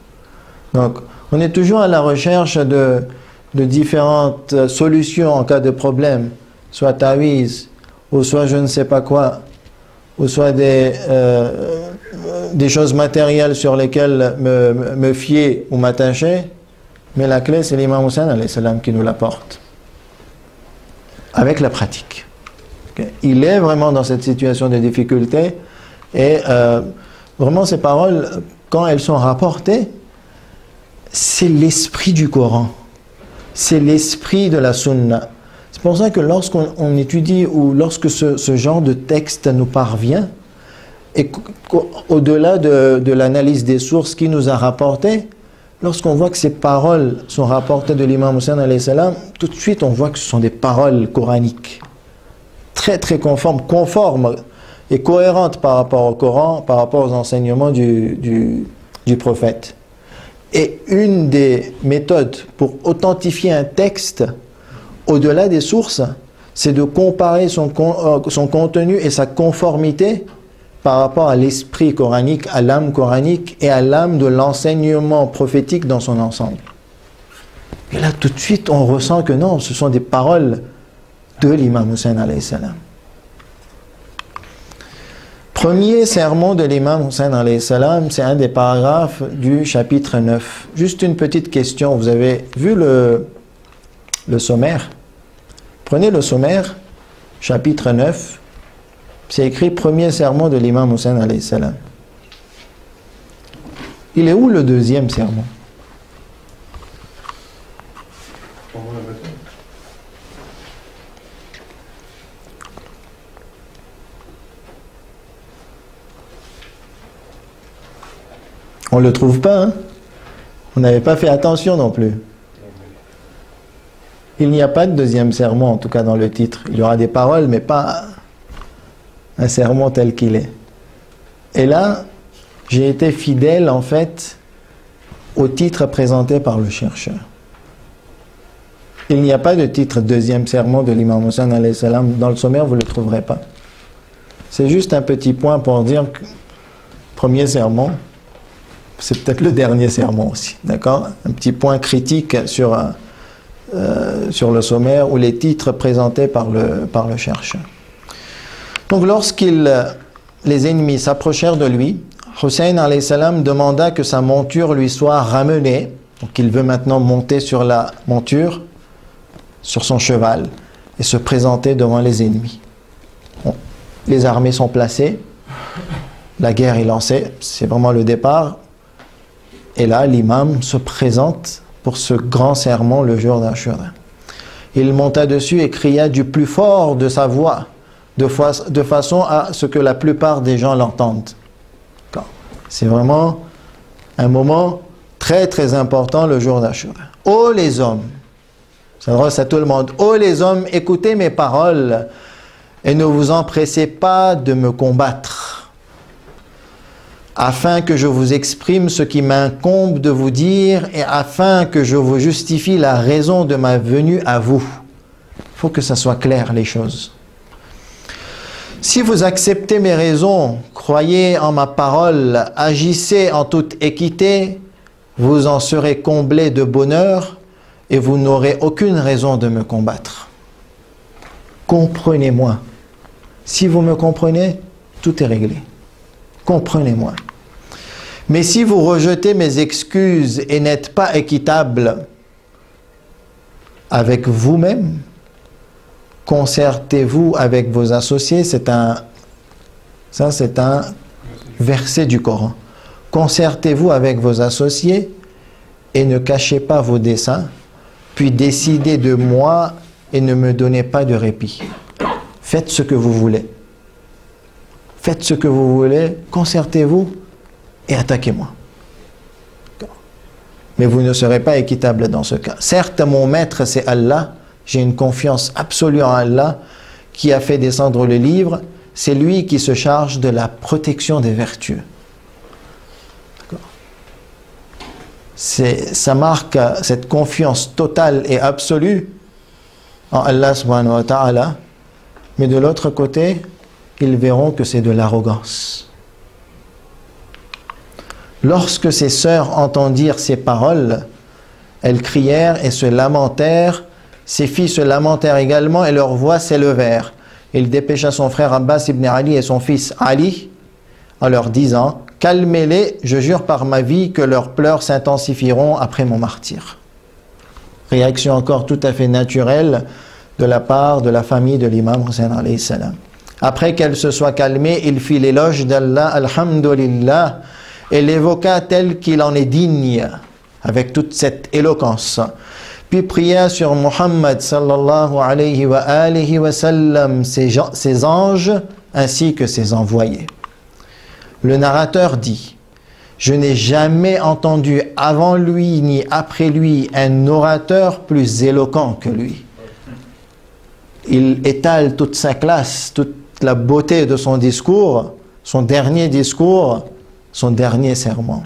Donc, on est toujours à la recherche de différentes solutions en cas de problème, soit tawiz, ou soit je ne sais pas quoi, ou soit des choses matérielles sur lesquelles me fier ou m'attacher, mais la clé c'est l'imam Hussein alayhi salam qui nous l'apporte, avec la pratique. Okay. Il est vraiment dans cette situation de difficulté, et vraiment ces paroles, quand elles sont rapportées, c'est l'esprit du Coran, c'est l'esprit de la Sunna. C'est pour ça que lorsqu'on étudie ou lorsque ce genre de texte nous parvient, et au-delà de l'analyse des sources qui nous a rapporté, lorsqu'on voit que ces paroles sont rapportées de l'imam Hussein alayhi salam, tout de suite on voit que ce sont des paroles coraniques, très très conformes et cohérentes par rapport au Coran, par rapport aux enseignements du prophète. Et une des méthodes pour authentifier un texte, au-delà des sources, c'est de comparer son contenu et sa conformité par rapport à l'esprit coranique, à l'âme coranique et à l'âme de l'enseignement prophétique dans son ensemble. Et là, tout de suite, on ressent que non, ce sont des paroles de l'imam Hussein alayhi salam. Premier sermon de l'imam Hussein alayhi salam, c'est un des paragraphes du chapitre 9. Juste une petite question, vous avez vu le sommaire? Prenez le sommaire, chapitre 9, c'est écrit premier sermon de l'imam Hussein alayhi salam. Il est où le deuxième sermon? On ne le trouve pas, hein? On n'avait pas fait attention non plus. Il n'y a pas de deuxième sermon, en tout cas dans le titre. Il y aura des paroles, mais pas un sermon tel qu'il est. Et là, j'ai été fidèle, en fait, au titre présenté par le chercheur. Il n'y a pas de titre deuxième sermon de l'imam Hussein alayhi salam. Dans le sommaire, vous ne le trouverez pas. C'est juste un petit point pour dire que premier sermon, c'est peut-être le dernier sermon aussi, d'accord? Un petit point critique sur le sommaire ou les titres présentés par le chercheur. Donc les ennemis s'approchèrent de lui, Hussein alayhi salam demanda que sa monture lui soit ramenée, donc il veut maintenant monter sur la monture, sur son cheval et se présenter devant les ennemis. Bon, les armées sont placées, la guerre est lancée, c'est vraiment le départ. Et là, l'imam se présente pour ce grand sermon le jour d'Ashura. Il monta dessus et cria du plus fort de sa voix, de façon à ce que la plupart des gens l'entendent. C'est vraiment un moment très très important le jour d'Ashura. Ô les hommes, ça s'adresse à tout le monde, ô les hommes, écoutez mes paroles et ne vous empressez pas de me combattre, afin que je vous exprime ce qui m'incombe de vous dire et afin que je vous justifie la raison de ma venue à vous. Il faut que ça soit clair les choses. Si vous acceptez mes raisons, croyez en ma parole, agissez en toute équité, vous en serez comblés de bonheur et vous n'aurez aucune raison de me combattre. Comprenez-moi. Si vous me comprenez, tout est réglé. Comprenez-moi. Mais si vous rejetez mes excuses et n'êtes pas équitable avec vous-même, concertez-vous avec vos associés. C'est un verset du Coran. Concertez-vous avec vos associés et ne cachez pas vos desseins, puis décidez de moi et ne me donnez pas de répit. Faites ce que vous voulez. Faites ce que vous voulez, concertez-vous et attaquez-moi. Mais vous ne serez pas équitable dans ce cas. Certes, mon maître, c'est Allah. J'ai une confiance absolue en Allah qui a fait descendre le livre. C'est lui qui se charge de la protection des vertueux. Ça marque cette confiance totale et absolue en Allah subhanahu wa ta'ala. Mais de l'autre côté, ils verront que c'est de l'arrogance. Lorsque ses sœurs entendirent ces paroles, elles crièrent et se lamentèrent. Ses filles se lamentèrent également et leurs voix s'élevèrent. Il dépêcha son frère Abbas ibn Ali et son fils Ali en leur disant « Calmez-les, je jure par ma vie que leurs pleurs s'intensifieront après mon martyre. » Réaction encore tout à fait naturelle de la part de la famille de l'imam Hussein alayhi salam. Après qu'elle se soit calmée, il fit l'éloge d'Allah, alhamdulillah, et l'évoqua tel qu'il en est digne, avec toute cette éloquence. Puis pria sur Muhammad sallallahu alayhi wa sallam, ses anges, ainsi que ses envoyés. Le narrateur dit, « Je n'ai jamais entendu avant lui ni après lui un orateur plus éloquent que lui. » Il étale toute sa classe, toute la beauté de son discours, son dernier sermon.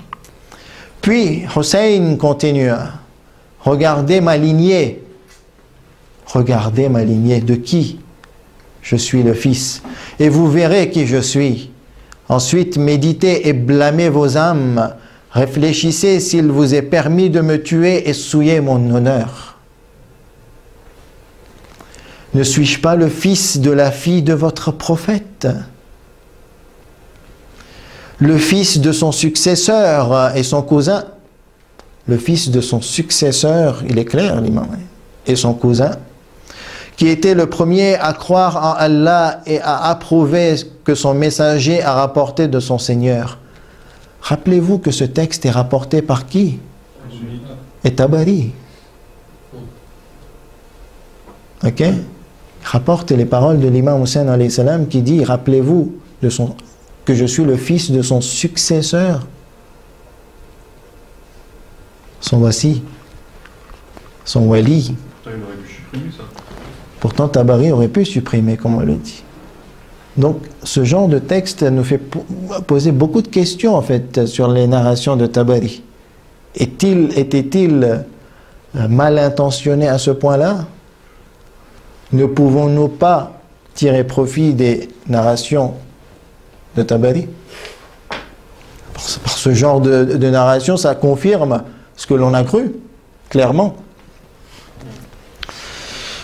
Puis Hussein continua, « Regardez ma lignée. Regardez ma lignée. De qui? Je suis le fils. Et vous verrez qui je suis. Ensuite, méditez et blâmez vos âmes. Réfléchissez s'il vous est permis de me tuer et souiller mon honneur. Ne suis-je pas le fils de la fille de votre prophète? Le fils de son successeur et son cousin. Le fils de son successeur, il est clair, l'imam, et son cousin, qui était le premier à croire en Allah et à approuver que son messager a rapporté de son Seigneur. Rappelez-vous que ce texte est rapporté par qui? Et Tabari. Ok? Rapporte les paroles de l'imam Hussein alayhi salam qui dit, rappelez-vous que je suis le fils de son successeur. Son wasi, son wali. Il aurait pu supprimer ça. Pourtant, Tabari aurait pu supprimer, comme on le dit. Donc, ce genre de texte nous fait poser beaucoup de questions, en fait, sur les narrations de Tabari. Était-il mal intentionné à ce point-là? Ne pouvons-nous pas tirer profit des narrations de Tabari? Par ce genre de narration, ça confirme ce que l'on a cru, clairement.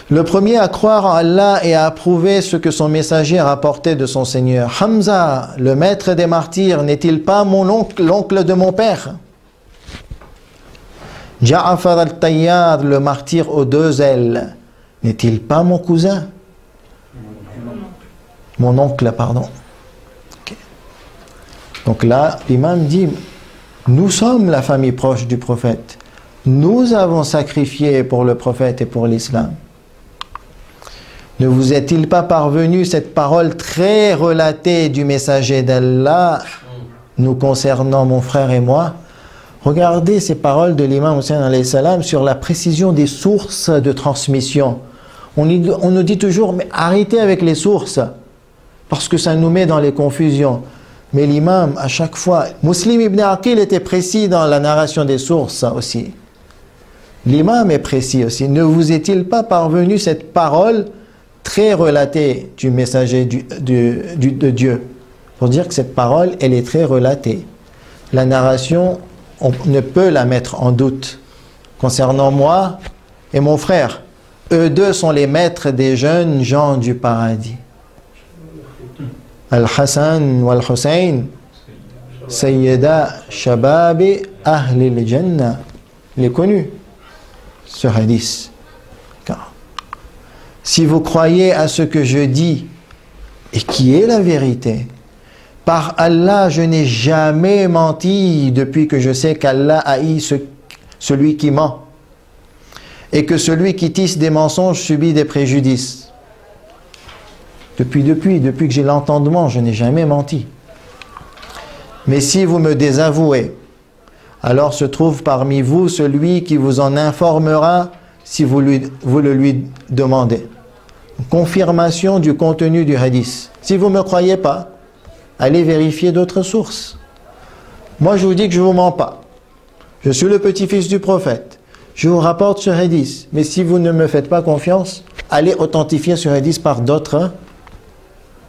Le premier à croire en Allah et à approuver ce que son messager rapportait de son Seigneur. Hamza, le maître des martyrs, n'est-il pas mon oncle, l'oncle de mon père? Ja'afar al-Tayyar, le martyr aux deux ailes, n'est-il pas mon cousin? Mon oncle, pardon. Okay. Donc là, l'imam dit, nous sommes la famille proche du prophète. Nous avons sacrifié pour le prophète et pour l'islam. Ne vous est-il pas parvenu cette parole très relatée du messager d'Allah nous concernant mon frère et moi? Regardez ces paroles de l'imam Hussein alayhi salam sur la précision des sources de transmission. On nous dit toujours, mais arrêtez avec les sources, parce que ça nous met dans les confusions. Mais l'imam, à chaque fois, Muslim ibn Aqil était précis dans la narration des sources aussi. L'imam est précis aussi. Ne vous est-il pas parvenu cette parole très relatée du messager de Dieu? Pour dire que cette parole, elle est très relatée. La narration, on ne peut la mettre en doute. Concernant moi et mon frère, eux deux sont les maîtres des jeunes gens du paradis. Al-Hassan wal-Hussein, Sayyida Shababi Ahli al-Jannah. Il est connu, ce hadith. Si vous croyez à ce que je dis, et qui est la vérité, par Allah, je n'ai jamais menti depuis que je sais qu'Allah haït celui qui ment, et que celui qui tisse des mensonges subit des préjudices. Depuis que j'ai l'entendement, je n'ai jamais menti. Mais si vous me désavouez, alors se trouve parmi vous celui qui vous en informera si vous le lui demandez. Confirmation du contenu du hadith. Si vous ne me croyez pas, allez vérifier d'autres sources. Moi, je vous dis que je ne vous mens pas. Je suis le petit-fils du prophète. Je vous rapporte ce hadith. Mais si vous ne me faites pas confiance, allez authentifier ce hadith par d'autres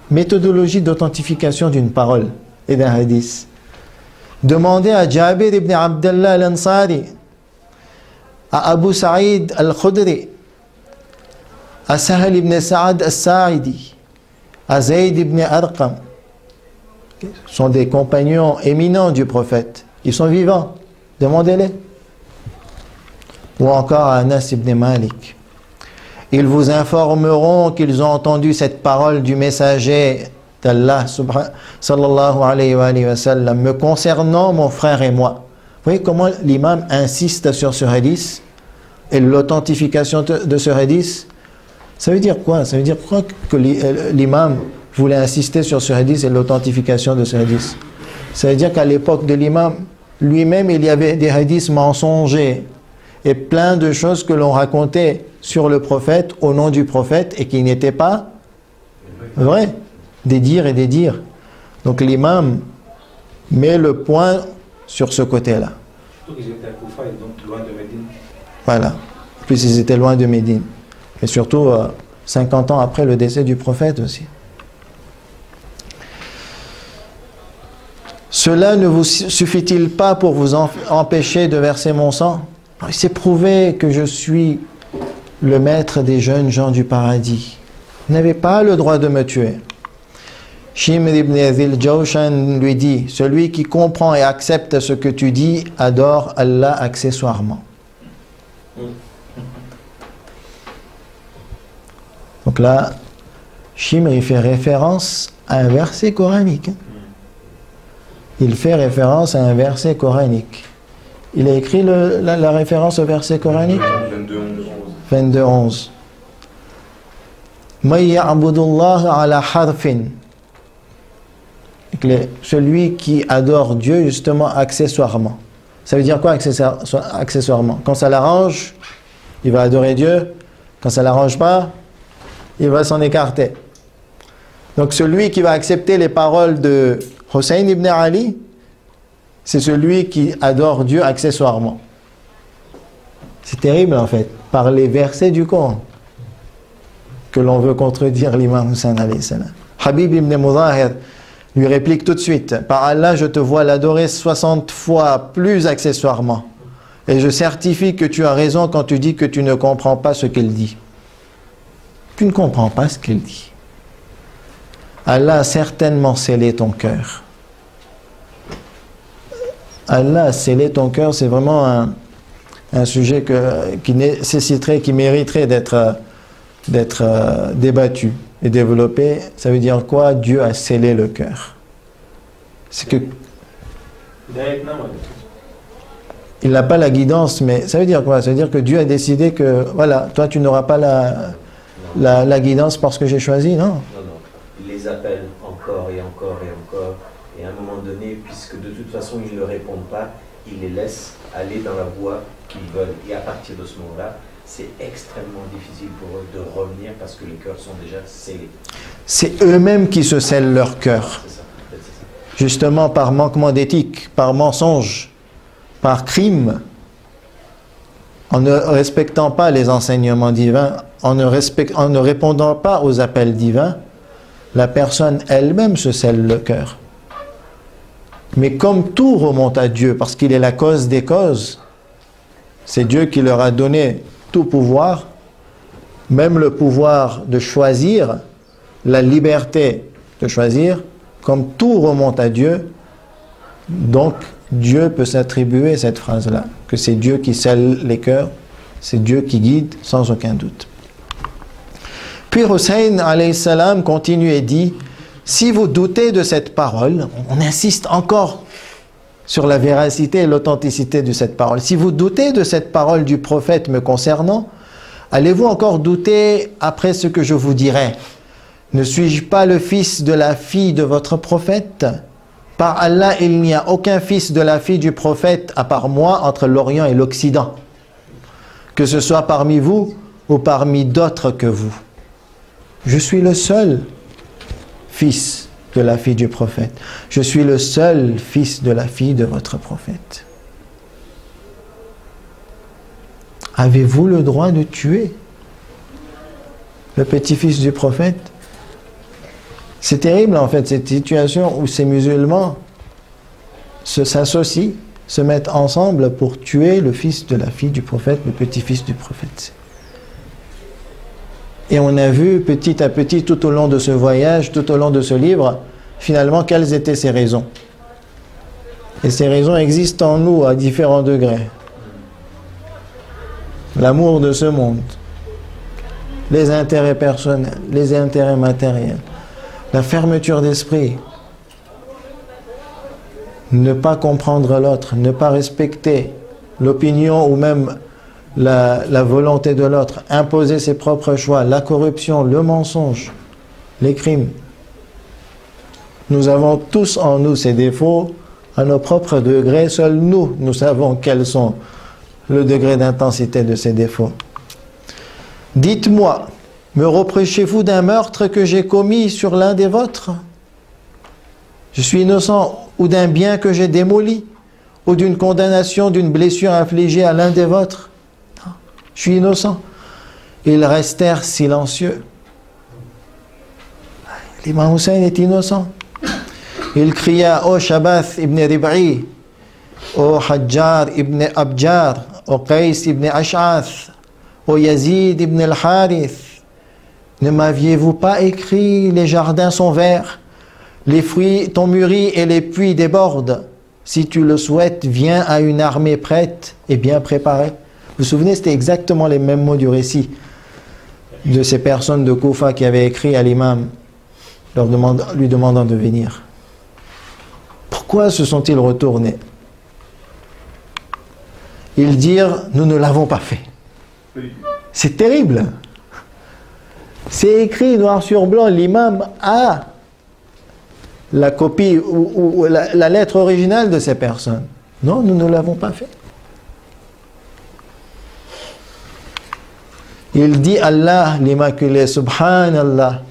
méthodologies d'authentification d'une parole et d'un hadith. Demandez à Jabir ibn Abdallah al-Ansari, à Abu Sa'id al-Khudri, à Sahel ibn Sa'ad al-Sa'idi, à Zayd ibn Arqam. Ce sont des compagnons éminents du prophète. Ils sont vivants. Demandez-les. Ou encore à Anas ibn Malik. Ils vous informeront qu'ils ont entendu cette parole du messager d'Allah sallallahu alayhi wa sallam me concernant mon frère et moi. Vous voyez comment l'imam insiste sur ce hadith et l'authentification de ce hadith. Ça veut dire quoi? Ça veut dire quoi que l'imam voulait insister sur ce hadith et l'authentification de ce hadith? Ça veut dire qu'à l'époque de l'imam lui-même, il y avait des hadiths mensongers et plein de choses que l'on racontait sur le prophète, au nom du prophète, et qui n'étaient pas vrais. Des dires et des dires. Donc l'imam met le point sur ce côté-là. Surtout qu'ils étaient à Koufa et donc loin de Médine. Voilà. En plus, ils étaient loin de Médine. Et surtout, 50 ans après le décès du prophète aussi. Cela ne vous suffit-il pas pour vous empêcher de verser mon sang? Il s'est prouvé que je suis le maître des jeunes gens du paradis. Vous n'avez pas le droit de me tuer. Shimr ibn Azil Jawshan lui dit, celui qui comprend et accepte ce que tu dis adore Allah accessoirement. Donc là, Shimr il fait référence à un verset coranique. Il fait référence à un verset coranique. Il a écrit la référence au verset coranique 22:11. Man ya'budullaha ala harfin. Celui qui adore Dieu justement accessoirement. Ça veut dire quoi accessoirement? Quand ça l'arrange, il va adorer Dieu. Quand ça l'arrange pas, il va s'en écarter. Donc celui qui va accepter les paroles de Hussein ibn Ali, c'est celui qui adore Dieu accessoirement. C'est terrible en fait, par les versets du Coran, que l'on veut contredire l'imam Hussein alayhi salam. Habib ibn Mudahir lui réplique tout de suite, par Allah je te vois l'adorer 60 fois plus accessoirement, et je certifie que tu as raison quand tu dis que tu ne comprends pas ce qu'il dit. Tu ne comprends pas ce qu'il dit. Allah a certainement scellé ton cœur. Allah a scellé ton cœur, c'est vraiment un sujet qui nécessiterait, qui mériterait d'être d'être débattu et développé. Ça veut dire quoi? Dieu a scellé le cœur. C'est que il n'a pas la guidance, mais ça veut dire quoi? Ça veut dire que Dieu a décidé que, voilà, toi tu n'auras pas la guidance parce que j'ai choisi, non? Non, non. Il les appelle encore et encore et encore. Et à un moment donné, puisque de toute façon ils ne répondent pas, il les laisse aller dans la voie qu'ils veulent. Et à partir de ce moment-là, c'est extrêmement difficile pour eux de revenir parce que les cœurs sont déjà scellés. C'est eux-mêmes qui se scellent leur cœur. C'est ça, en fait, c'est ça. Justement par manquement d'éthique, par mensonge, par crime, en ne respectant pas les enseignements divins, en ne répondant pas aux appels divins, la personne elle-même se scelle le cœur. Mais comme tout remonte à Dieu, parce qu'il est la cause des causes, c'est Dieu qui leur a donné tout pouvoir, même le pouvoir de choisir, la liberté de choisir, comme tout remonte à Dieu, donc Dieu peut s'attribuer cette phrase-là, que c'est Dieu qui scelle les cœurs, c'est Dieu qui guide, sans aucun doute. Puis Hussein, alayhi salam, continue et dit, si vous doutez de cette parole, on insiste encore sur la véracité et l'authenticité de cette parole. Si vous doutez de cette parole du prophète me concernant, allez-vous encore douter après ce que je vous dirai? Ne suis-je pas le fils de la fille de votre prophète? Par Allah, il n'y a aucun fils de la fille du prophète à part moi entre l'Orient et l'Occident, que ce soit parmi vous ou parmi d'autres que vous. Je suis le seul fils de la fille du prophète. Je suis le seul fils de la fille de votre prophète. Avez-vous le droit de tuer le petit-fils du prophète? C'est terrible en fait cette situation où ces musulmans s'associent, se mettent ensemble pour tuer le fils de la fille du prophète, le petit-fils du prophète. Et on a vu petit à petit tout au long de ce voyage, tout au long de ce livre, finalement quelles étaient ces raisons. Et ces raisons existent en nous à différents degrés. L'amour de ce monde, les intérêts personnels, les intérêts matériels, la fermeture d'esprit, ne pas comprendre l'autre, ne pas respecter l'opinion ou même la volonté de l'autre, imposer ses propres choix, la corruption, le mensonge, les crimes. Nous avons tous en nous ces défauts à nos propres degrés. Seuls nous savons quels sont le degré d'intensité de ces défauts. Dites-moi, me reprochez-vous d'un meurtre que j'ai commis sur l'un des vôtres? Je suis innocent, ou d'un bien que j'ai démoli, ou d'une condamnation, d'une blessure infligée à l'un des vôtres? Non, je suis innocent. Ils restèrent silencieux. L'imam Hussein est innocent. Il cria, ô Shabath ibn Rib'i, ô Hajjar ibn Abjar, ô Qais ibn Ash'ath, ô Yazid ibn al-Harith, ne m'aviez-vous pas écrit, les jardins sont verts, les fruits t'ont mûri et les puits débordent. Si tu le souhaites, viens à une armée prête et bien préparée. Vous vous souvenez, c'était exactement les mêmes mots du récit de ces personnes de Koufa qui avaient écrit à l'imam, lui demandant de venir. Pourquoi se sont-ils retournés? Ils dirent, nous ne l'avons pas fait. C'est terrible. C'est écrit noir sur blanc, l'imam a la copie ou la lettre originale de ces personnes. Non, nous ne l'avons pas fait. Il dit Allah, l'Immaculé, Subhanallah,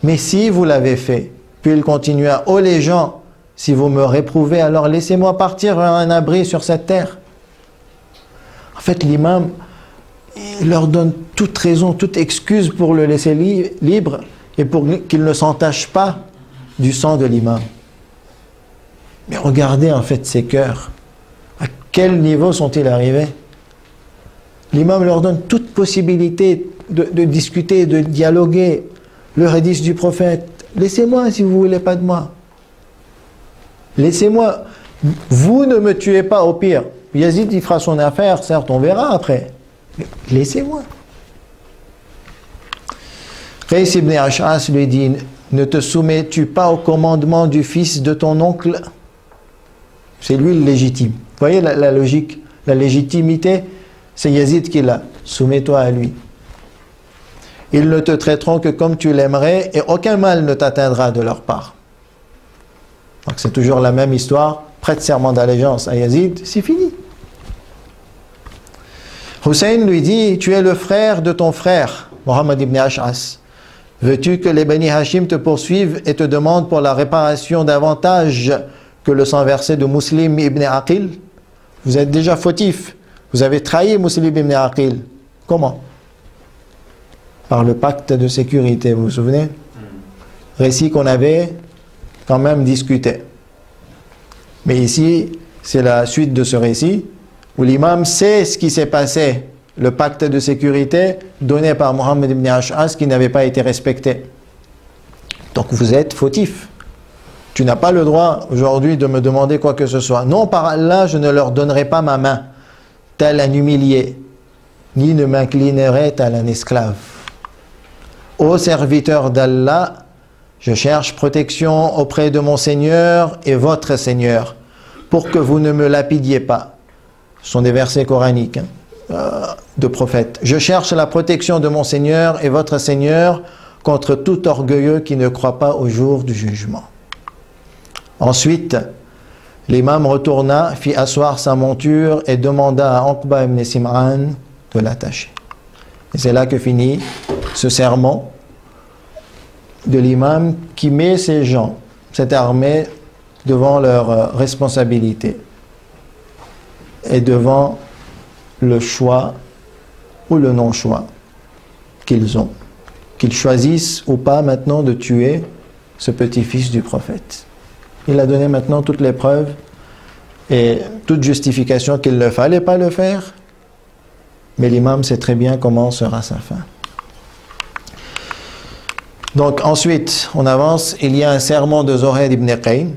mais si vous l'avez fait. Puis il continua, ô les gens, si vous me réprouvez, alors laissez-moi partir vers un abri sur cette terre. En fait, l'imam, il leur donne toute raison, toute excuse pour le laisser libre et pour qu'il ne s'entache pas du sang de l'imam. Mais regardez en fait ces cœurs. À quel niveau sont-ils arrivés? L'imam leur donne toute possibilité de discuter, de dialoguer. Le hadith du prophète. Laissez-moi si vous ne voulez pas de moi. Laissez-moi. Vous ne me tuez pas au pire. Yazid il fera son affaire, certes on verra après. Laissez-moi. Qais ibn Ash'as lui dit, ne te soumets-tu pas au commandement du fils de ton oncle? C'est lui le légitime. Vous voyez la logique, la légitimité, c'est Yazid qui l'a. Soumets-toi à lui. Ils ne te traiteront que comme tu l'aimerais et aucun mal ne t'atteindra de leur part. Donc c'est toujours la même histoire. Prête serment d'allégeance à Yazid, c'est fini. Hussein lui dit, tu es le frère de ton frère, Mohammed ibn Ash'as. Veux-tu que les Bani Hashim te poursuivent et te demandent pour la réparation davantage que le sang versé de Muslim ibn Aqil? Vous êtes déjà fautif. Vous avez trahi Muslim ibn Aqil. Comment? Par le pacte de sécurité, vous vous souvenez? Récit qu'on avait quand même discuté. Mais ici, c'est la suite de ce récit, où l'imam sait ce qui s'est passé, le pacte de sécurité donné par Mohammed ibn Ash'as qui n'avait pas été respecté. Donc vous êtes fautif. Tu n'as pas le droit aujourd'hui de me demander quoi que ce soit. Non, par Allah, je ne leur donnerai pas ma main, tel un humilié, ni ne m'inclinerai tel un esclave. Ô serviteur d'Allah, je cherche protection auprès de mon Seigneur et votre Seigneur, pour que vous ne me lapidiez pas. Ce sont des versets coraniques de prophètes. Je cherche la protection de mon Seigneur et votre Seigneur contre tout orgueilleux qui ne croit pas au jour du jugement. Ensuite, l'imam retourna, fit asseoir sa monture et demanda à Uqba ibn Sim'an de l'attacher. Et c'est là que finit ce sermon de l'imam qui met ces gens, cette armée, devant leurs responsabilités et devant le choix ou le non-choix qu'ils ont. Qu'ils choisissent ou pas maintenant de tuer ce petit-fils du prophète. Il a donné maintenant toutes les preuves et toute justification qu'il ne fallait pas le faire, mais l'imam sait très bien comment sera sa fin. Donc ensuite, on avance, il y a un sermon de Zohair ibn Qayn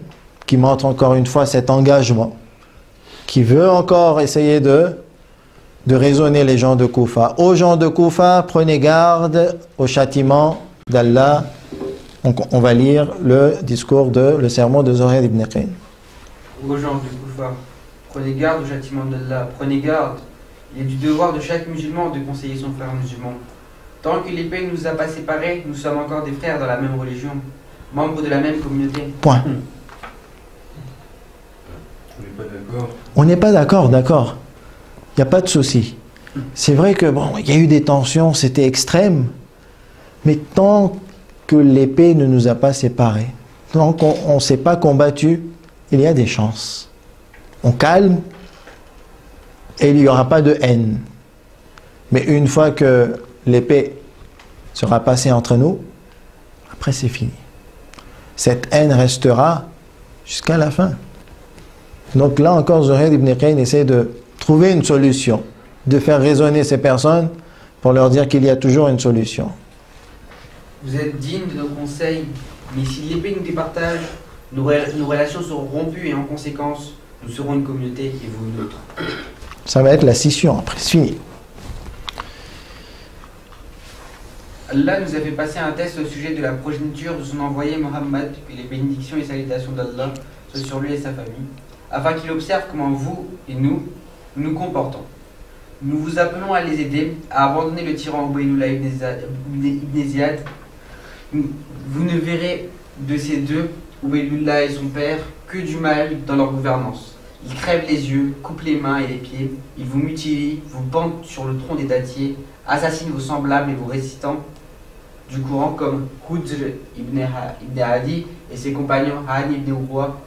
qui montre encore une fois cet engagement, qui veut encore essayer de raisonner les gens de Koufa. Aux gens de Koufa, prenez garde au châtiment d'Allah. On va lire le discours le sermon de Zohair ibn Qayn. Aux gens de Koufa, prenez garde au châtiment d'Allah, prenez garde. Il est du devoir de chaque musulman de conseiller son frère musulman. Tant que l'épée ne nous a pas séparés, nous sommes encore des frères dans la même religion, membres de la même communauté. Point. On n'est pas d'accord. On n'est pas d'accord, d'accord. Il n'y a pas de souci. C'est vrai que bon, il y a eu des tensions, c'était extrême, mais tant que l'épée ne nous a pas séparés, tant qu'on ne s'est pas combattu, il y a des chances. On calme et il n'y aura pas de haine. Mais une fois que l'épée sera passée entre nous, après c'est fini. Cette haine restera jusqu'à la fin. Donc là encore, Zohair ibn Qayn essaie de trouver une solution, de faire raisonner ces personnes pour leur dire qu'il y a toujours une solution. Vous êtes dignes de nos conseils, mais si l'épée nous départage, nos relations seront rompues et en conséquence, nous serons une communauté et vous une autre. Ça va être la scission après, c'est fini. Allah nous a fait passer un test au sujet de la progéniture de son envoyé Mohammed, que les bénédictions et salutations d'Allah soient sur lui et sa famille, afin qu'il observe comment vous et nous nous comportons. Nous vous appelons à les aider, à abandonner le tyran Ubaydullah ibn Ziyad. Vous ne verrez de ces deux, Ubaydullah et son père, que du mal dans leur gouvernance. Ils crèvent les yeux, coupent les mains et les pieds, ils vous mutilient, vous pendent sur le tronc des dattiers, assassinent vos semblables et vos résistants du Coran comme Hudr ibn Hadi et ses compagnons Han ibn Urwa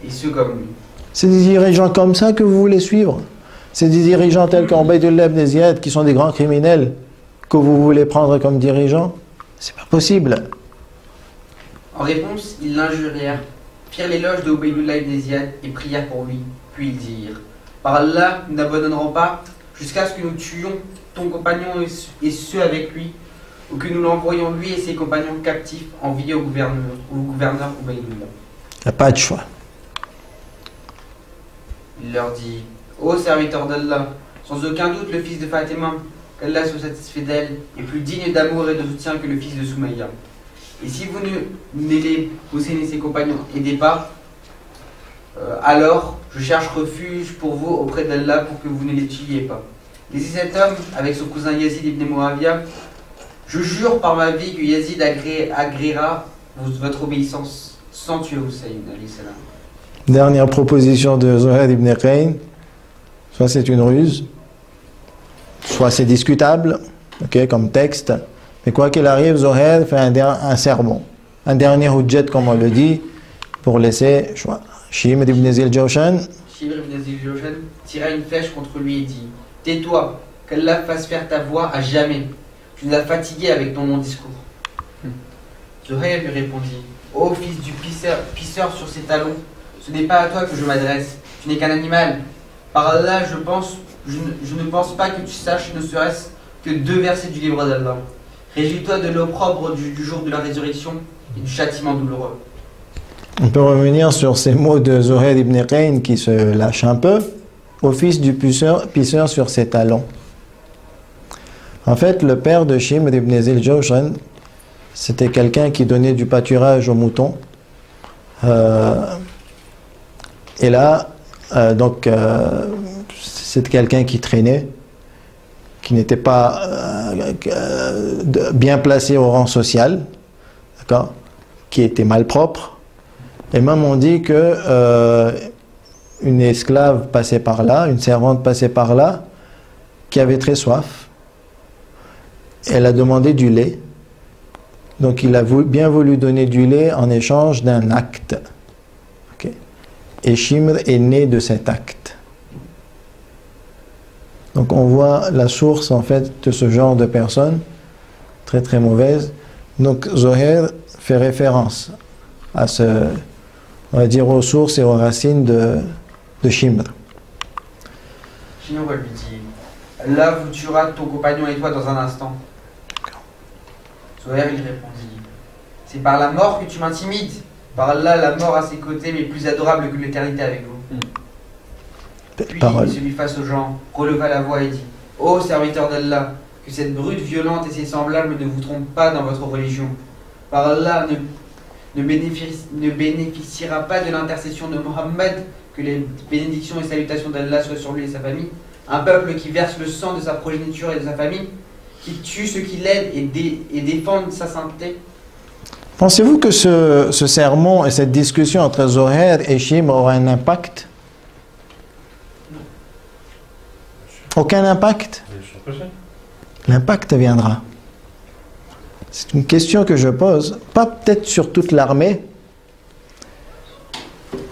et ceux comme lui. C'est des dirigeants comme ça que vous voulez suivre? C'est des dirigeants tels qu'Ubaydullah ibn Ziyad qui sont des grands criminels que vous voulez prendre comme dirigeants? C'est pas possible. En réponse, ils l'injurièrent, firent l'éloge de Ubaydullah ibn Ziyad et prièrent pour lui. Puis ils dirent: par Allah, nous n'abandonnerons pas jusqu'à ce que nous tuions ton compagnon et ceux avec lui, ou que nous l'envoyions lui et ses compagnons captifs enviés au gouverneur Ubaydullah. Il n'y a pas de choix. Il leur dit: ô serviteur d'Allah, sans aucun doute le fils de Fatima, qu'Allah soit satisfait d'elle, est plus digne d'amour et de soutien que le fils de Soumaïa. Et si vous n'aidez Hussein et ses compagnons, aidez pas, alors je cherche refuge pour vous auprès d'Allah pour que vous ne les tuiez pas. Laissez cet homme avec son cousin Yazid ibn Muawiyah. Je jure par ma vie que Yazid agréera votre obéissance sans tuer Hussein, alayhi salam. Dernière proposition de Zuhair ibn Qayn, soit c'est une ruse, soit c'est discutable, okay, comme texte, mais quoi qu'il arrive, Zuhair fait un sermon, un dernier hujjat comme on le dit, pour laisser choix. Shimr ibn Zil-Jawshan tira une flèche contre lui et dit: tais-toi, qu'Allah fasse faire ta voix à jamais. Tu nous as fatigués avec ton long discours. Zuhair lui répondit: ô fils du pisseur sur ses talons, ce n'est pas à toi que je m'adresse, tu n'es qu'un animal. Par Allah, je ne pense pas que tu saches ne serait-ce que 2 versets du livre d'Allah. Réjouis-toi de l'opprobre du jour de la résurrection et du châtiment douloureux. On peut revenir sur ces mots de Zuhair ibn Qayn qui se lâche un peu. Au fils du pisseur sur ses talons. En fait, le père de Shimr ibn Zil-Jawshan, c'était quelqu'un qui donnait du pâturage aux moutons. Et là, c'est quelqu'un qui traînait, qui n'était pas bien placé au rang social, d'accord, qui était malpropre. Et même on dit que une esclave passait par là, une servante passait par là, qui avait très soif. Elle a demandé du lait. Donc il a bien voulu donner du lait en échange d'un acte. Okay. Et Shimr est né de cet acte. Donc on voit la source en fait de ce genre de personnes, très très mauvaise. Donc Zuhair fait référence à on va dire aux sources et aux racines de Shimr. Shimr lui dit: Allah vous tuera ton compagnon et toi dans un instant. Zuhair lui répondit: c'est par la mort que tu m'intimides. Par Allah, la mort à ses côtés m'est plus adorable que l'éternité avec vous. Puis il se mit face aux gens, releva la voix et dit: ô serviteur d'Allah, que cette brute violente et ses semblables ne vous trompent pas dans votre religion. Par Allah, ne bénéficiera pas de l'intercession de Mohammed, que les bénédictions et salutations d'Allah soient sur lui et sa famille. Un peuple qui verse le sang de sa progéniture et de sa famille, qui tue ceux qui l'aident et défendent sa sainteté. Pensez-vous que ce sermon et cette discussion entre Zuhair et Shimr aura un impact? Aucun impact? L'impact viendra. C'est une question que je pose, pas peut-être sur toute l'armée,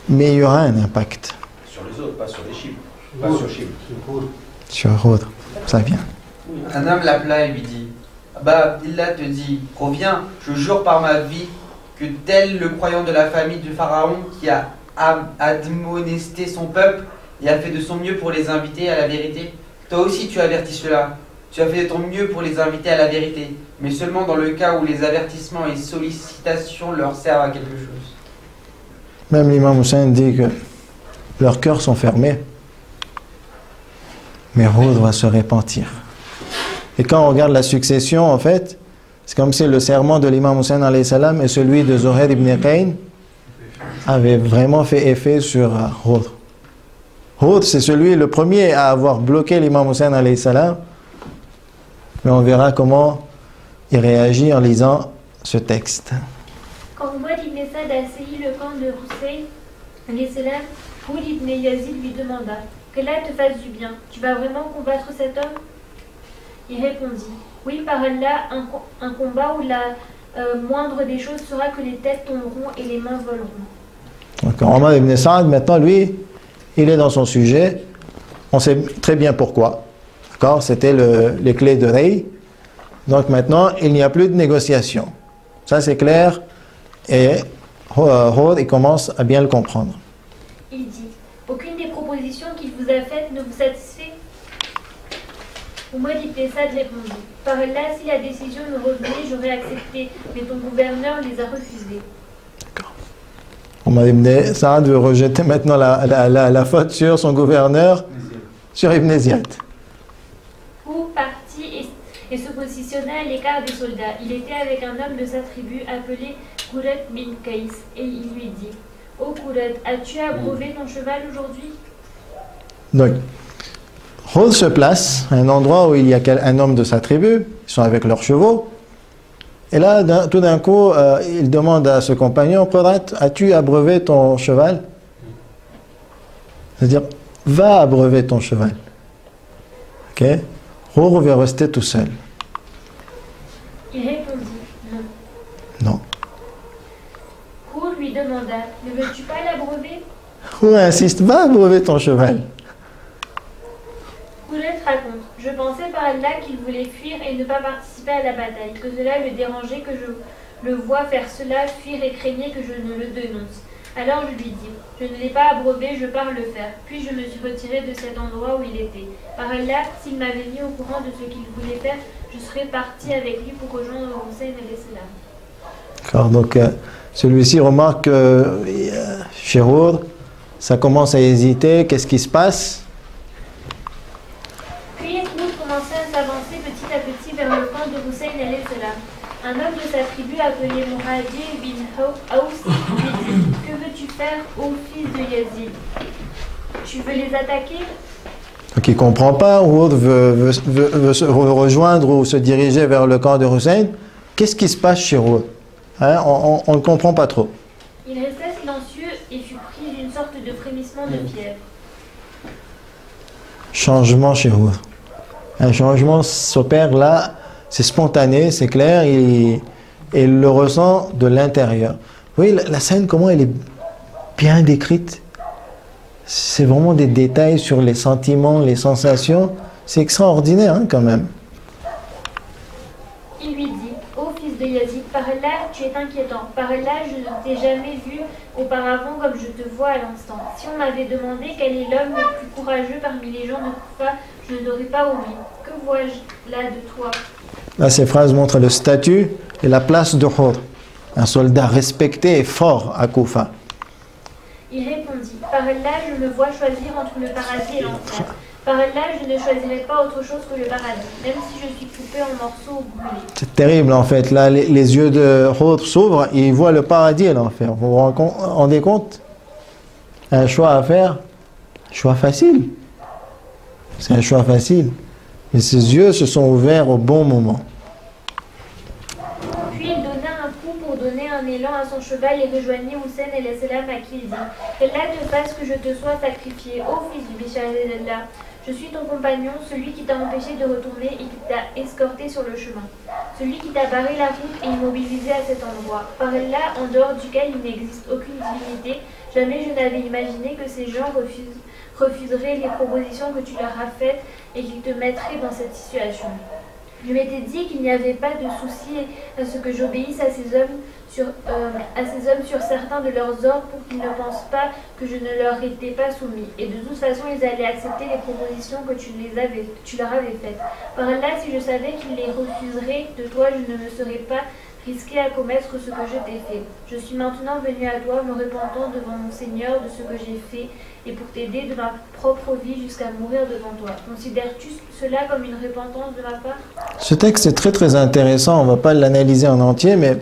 mais il y aura un impact. Sur les autres, pas sur les Shimr. Pas sur Shimr. Sur Hud, ça vient. Un homme l'appela et lui dit: Abba Abdillah te dit, reviens, je jure par ma vie que tel le croyant de la famille du Pharaon qui a admonesté son peuple et a fait de son mieux pour les inviter à la vérité, toi aussi tu avertis cela. Tu as fait de ton mieux pour les inviter à la vérité, mais seulement dans le cas où les avertissements et sollicitations leur servent à quelque chose. Même l'imam Hussein dit que leurs cœurs sont fermés, mais Hud va se repentir. Et quand on regarde la succession, en fait, c'est comme si le serment de l'imam Hussein alayhi salam et celui de Zuhair ibn Qayn avaient vraiment fait effet sur Hud. Hud, c'est le premier à avoir bloqué l'imam Hussein alayhi salam. Mais on verra comment il réagit en lisant ce texte. Quand Houad ibn Saad a assailli le camp de Hussein, Hud ibn Yazid lui demanda: qu'Allah te fasse du bien, tu vas vraiment combattre cet homme? Il répondit: oui, par Allah, un combat où la moindre des choses sera que les têtes tomberont et les mains voleront. Donc Omar ibn Saad, maintenant lui, il est dans son sujet. On sait très bien pourquoi. D'accord, c'était les clés de Rey. Donc maintenant, il n'y a plus de négociation. Ça, c'est clair. Et Hud, il commence à bien le comprendre. Il dit: aucune des propositions qu'il vous a faites ne vous satisfait? Houad ibn Saad répondit: par Allah, si la décision me revenait, j'aurais accepté, mais ton gouverneur les a refusées. D'accord. Omar ibn Saad veut rejeter maintenant la faute sur son gouverneur, sur Ibn Ziyad. Hou partit et et se positionna à l'écart des soldats. Il était avec un homme de sa tribu appelé Qurrat bin Qais, et il lui dit: Ô Qurrat, as-tu abreuvé ton cheval aujourd'hui? Donc, Hud se place à un endroit où il y a un homme de sa tribu, ils sont avec leurs chevaux, et là, tout d'un coup, il demande à ce compagnon: Qurrat, as-tu abreuvé ton cheval? C'est-à-dire, va abreuver ton cheval. Ok? Hud va rester tout seul. Il répondit: Non. Non. Hud lui demanda: Ne veux-tu pas l'abreuver? Hud insiste: va abreuver ton cheval. Qurrat raconte: Je pensais par Allah qu'il voulait fuir et ne pas participer à la bataille, que cela le dérangeait, que je le vois faire cela, fuir et craignait que je ne le dénonce. Alors je lui dis: Je ne l'ai pas abreuvé, je pars le faire. Puis je me suis retiré de cet endroit où il était. Par Allah, s'il m'avait mis au courant de ce qu'il voulait faire, je serais parti avec lui pour rejoindre Hussein alayhi salam. D'accord, donc celui-ci remarque que chez Hud, ça commence à hésiter. Qu'est-ce qui se passe? Puis Hud commençait à s'avancer petit à petit vers le camp de Hussein alayhi salam. Un homme de sa tribu appelé Muhajir bin Aous lui dit: Que veux-tu faire, ô fils de Yazid? Tu veux les attaquer? Donc il ne comprend pas. Hud veut se rejoindre ou se diriger vers le camp de Hussein. Qu'est-ce qui se passe chez Hud? Hein, on ne comprend pas trop. Il resta silencieux et fut pris d'une sorte de frémissement de fièvre. Changement chez Hud. Un changement s'opère là, c'est spontané, c'est clair, et il le ressent de l'intérieur. Vous voyez la scène, comment elle est bien décrite? C'est vraiment des détails sur les sentiments, les sensations. C'est extraordinaire, hein, quand même. Il lui dit: Ô fils de Yazid, par là tu es inquiétant. Par là je ne t'ai jamais vu auparavant comme je te vois à l'instant. Si on m'avait demandé quel est l'homme le plus courageux parmi les gens de Koufa, je ne l'aurais pas omis. Que vois-je là de toi? Là, ces phrases montrent le statut et la place de Hud, un soldat respecté et fort à Koufa. Il répondit: Par là je me vois choisir entre le paradis et l'enfer. Par là je ne choisirai pas autre chose que le paradis, même si je suis coupé en morceaux ou brûlé. C'est terrible en fait. Là, les yeux de Hud s'ouvrent et il voit le paradis et l'enfer. Vous vous rendez compte? Un choix à faire, choix facile. C'est un choix facile. Mais ses yeux se sont ouverts au bon moment. Puis il donna un coup pour donner un élan à son cheval et rejoignit Hussein alayhi salam, à qui il dit: Qu'Allah te fasse que je te sois sacrifié, ô fils du Bishar d'Allah. Je suis ton compagnon, celui qui t'a empêché de retourner et qui t'a escorté sur le chemin. Celui qui t'a barré la route et immobilisé à cet endroit. Par là, en dehors duquel il n'existe aucune divinité, jamais je n'avais imaginé que ces gens refuseraient les propositions que tu leur as faites et qu'ils te mettraient dans cette situation. Je m'étais dit qu'il n'y avait pas de souci à ce que j'obéisse à ces hommes sur certains de leurs ordres pour qu'ils ne pensent pas que je ne leur étais pas soumis. Et de toute façon, ils allaient accepter les propositions que tu leur avais faites. Par là, si je savais qu'ils les refuseraient de toi, je ne me serais pas risqué à commettre ce que je t'ai fait. Je suis maintenant venu à toi, me repentant devant mon Seigneur de ce que j'ai fait et pour t'aider de ma propre vie jusqu'à mourir devant toi. Considères-tu cela comme une repentance de ma part? Ce texte est très très intéressant, on ne va pas l'analyser en entier, mais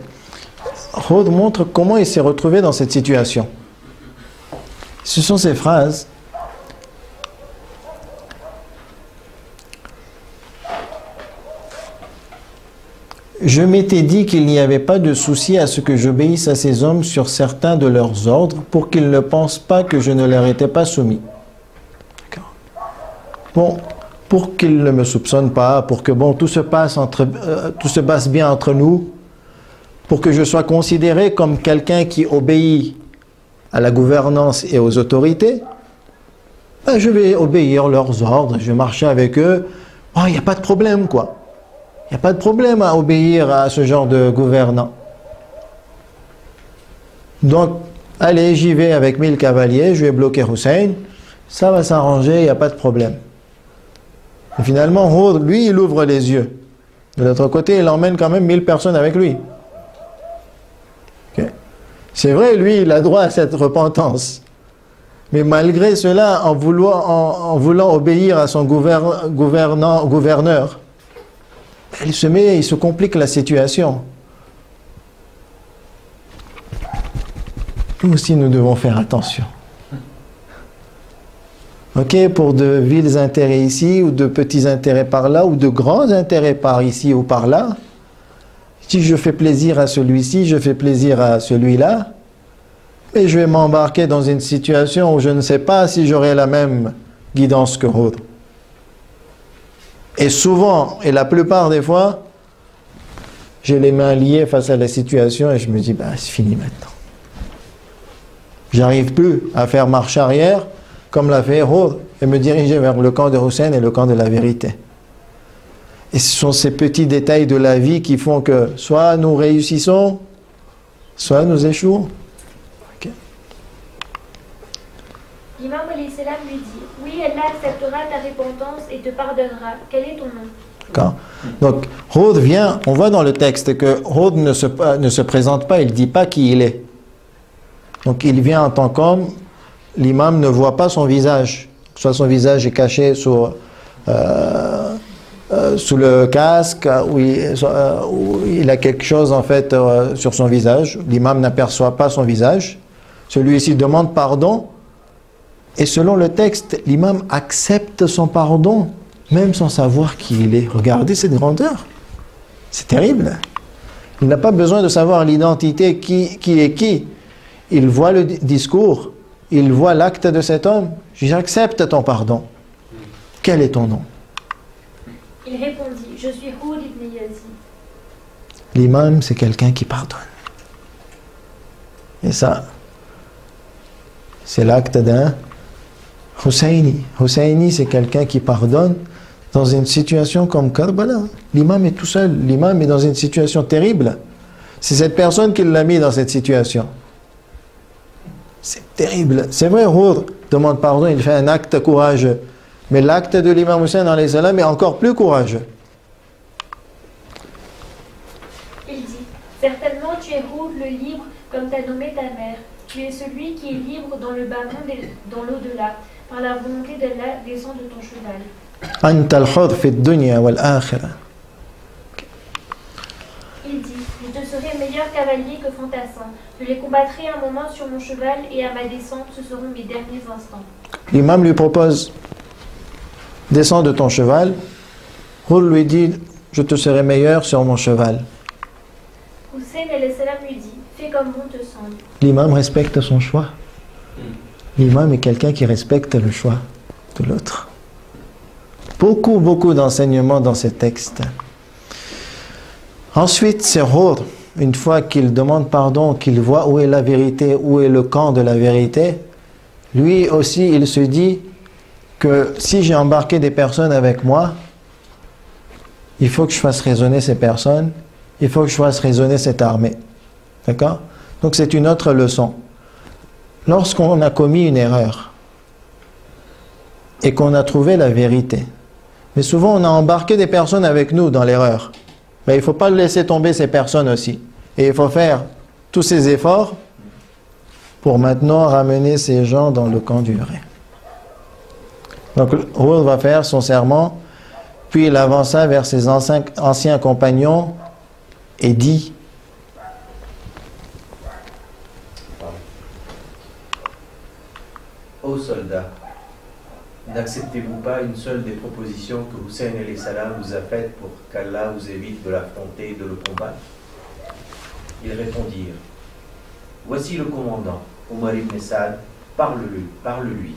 Hud montre comment il s'est retrouvé dans cette situation. Ce sont ces phrases. Je m'étais dit qu'il n'y avait pas de souci à ce que j'obéisse à ces hommes sur certains de leurs ordres pour qu'ils ne pensent pas que je ne leur étais pas soumis. Bon, pour qu'ils ne me soupçonnent pas, pour que bon, tout se passe bien entre nous, pour que je sois considéré comme quelqu'un qui obéit à la gouvernance et aux autorités, ben je vais obéir leurs ordres, je vais marcher avec eux. Oh, il n'y a pas de problème, quoi. Il n'y a pas de problème à obéir à ce genre de gouvernant. Donc, allez, j'y vais avec 1000 cavaliers, je vais bloquer Hussein, ça va s'arranger, il n'y a pas de problème. Et finalement, Hud, lui, il ouvre les yeux. De l'autre côté, il emmène quand même 1000 personnes avec lui. Okay. C'est vrai, lui, il a droit à cette repentance. Mais malgré cela, en voulant obéir à son gouverneur, il se complique la situation. Nous aussi, nous devons faire attention. Ok, pour de vils intérêts ici, ou de petits intérêts par là, ou de grands intérêts par ici ou par là, si je fais plaisir à celui-ci, je fais plaisir à celui-là, et je vais m'embarquer dans une situation où je ne sais pas si j'aurai la même guidance que l'autre. Et souvent, et la plupart des fois, j'ai les mains liées face à la situation et je me dis, bah, c'est fini maintenant. J'arrive plus à faire marche arrière comme l'a fait Hud et me diriger vers le camp de Hussein et le camp de la vérité. Et ce sont ces petits détails de la vie qui font que soit nous réussissons, soit nous échouons. Okay. L'imam alayhi salam lui dit, oui, Allah acceptera ta repentance et te pardonnera. Quel est ton nom? D'accord. Donc, Hud vient, on voit dans le texte que Hud ne se présente pas, il ne dit pas qui il est. Donc, il vient en tant qu'homme, l'imam ne voit pas son visage, soit son visage est caché sous le casque, où il a quelque chose en fait sur son visage. L'imam n'aperçoit pas son visage. Celui-ci demande pardon. Et selon le texte, l'imam accepte son pardon, même sans savoir qui il est. Regardez cette grandeur. C'est terrible. Il n'a pas besoin de savoir l'identité, qui est qui. Il voit le discours, il voit l'acte de cet homme. J'accepte ton pardon. Quel est ton nom? Il répondit, je suis Hud ibn Yazid. L'imam, c'est quelqu'un qui pardonne. Et ça, c'est l'acte d'un Husseini. Husseini, c'est quelqu'un qui pardonne dans une situation comme Karbala. L'imam est tout seul. L'imam est dans une situation terrible. C'est cette personne qui l'a mis dans cette situation. C'est terrible. C'est vrai, Hud demande pardon, il fait un acte courageux. Mais l'acte de l'imam Hussein alayhi salam est encore plus courageux. Il dit, certainement tu es Hud le libre comme t'a nommé ta mère. Tu es celui qui est libre dans le bas monde et dans l'au-delà. Par la volonté d'Allah, descends de ton cheval. Anta al-Hud fi ad-dunya wal-akhirah. Il dit, je te serai meilleur cavalier que fantassin. Je les combattrai un moment sur mon cheval et à ma descente, ce seront mes derniers instants. L'imam lui propose, descends de ton cheval. Hud lui dit, je te serai meilleur sur mon cheval. Hussein alayhi salam lui dit, fais comme bon te semble. L'imam respecte son choix. L'imam est quelqu'un qui respecte le choix de l'autre. Beaucoup, beaucoup d'enseignements dans ces textes. Ensuite, c'est Hud, une fois qu'il demande pardon, qu'il voit où est la vérité, où est le camp de la vérité, lui aussi, il se dit que si j'ai embarqué des personnes avec moi, il faut que je fasse raisonner ces personnes, il faut que je fasse raisonner cette armée. D'accord? Donc c'est une autre leçon. Lorsqu'on a commis une erreur et qu'on a trouvé la vérité, mais souvent on a embarqué des personnes avec nous dans l'erreur, mais il ne faut pas laisser tomber ces personnes aussi. Et il faut faire tous ces efforts pour maintenant ramener ces gens dans le camp du vrai. Donc Hud va faire son serment, puis il avança vers ses anciens compagnons et dit: Ô soldats, n'acceptez-vous pas une seule des propositions que Hussein alayhi salam vous a faites pour qu'Allah vous évite de l'affronter et de le combattre? Ils répondirent: voici le commandant, Omar ibn Saad, parle-lui.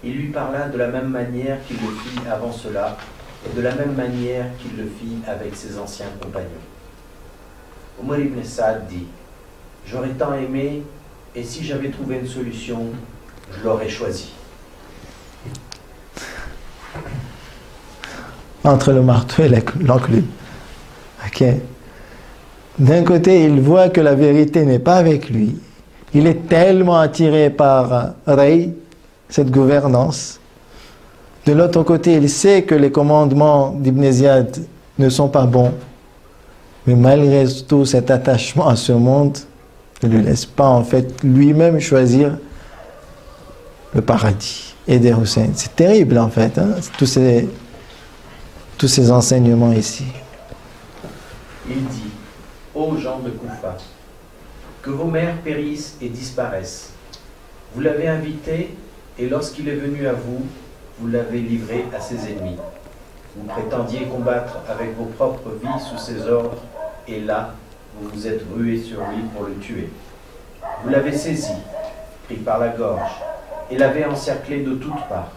Il lui parla de la même manière qu'il le fit avant cela, et de la même manière qu'il le fit avec ses anciens compagnons. Omar ibn Saad dit: j'aurais tant aimé, et si j'avais trouvé une solution, je l'aurais choisi. Entre le marteau et l'enclume. Ok. D'un côté, il voit que la vérité n'est pas avec lui. Il est tellement attiré par Rey, cette gouvernance. De l'autre côté, il sait que les commandements d'Ibn Ziyad ne sont pas bons. Mais malgré tout cet attachement à ce monde, ne lui laisse pas en fait lui-même choisir le paradis et des Hussein. C'est terrible en fait, hein, tous ces enseignements ici. Il dit, ô gens de Koufa, que vos mères périssent et disparaissent. Vous l'avez invité, et lorsqu'il est venu à vous, vous l'avez livré à ses ennemis. Vous prétendiez combattre avec vos propres vies sous ses ordres, et là, vous vous êtes rué sur lui pour le tuer. Vous l'avez saisi, pris par la gorge, et l'avez encerclé de toutes parts.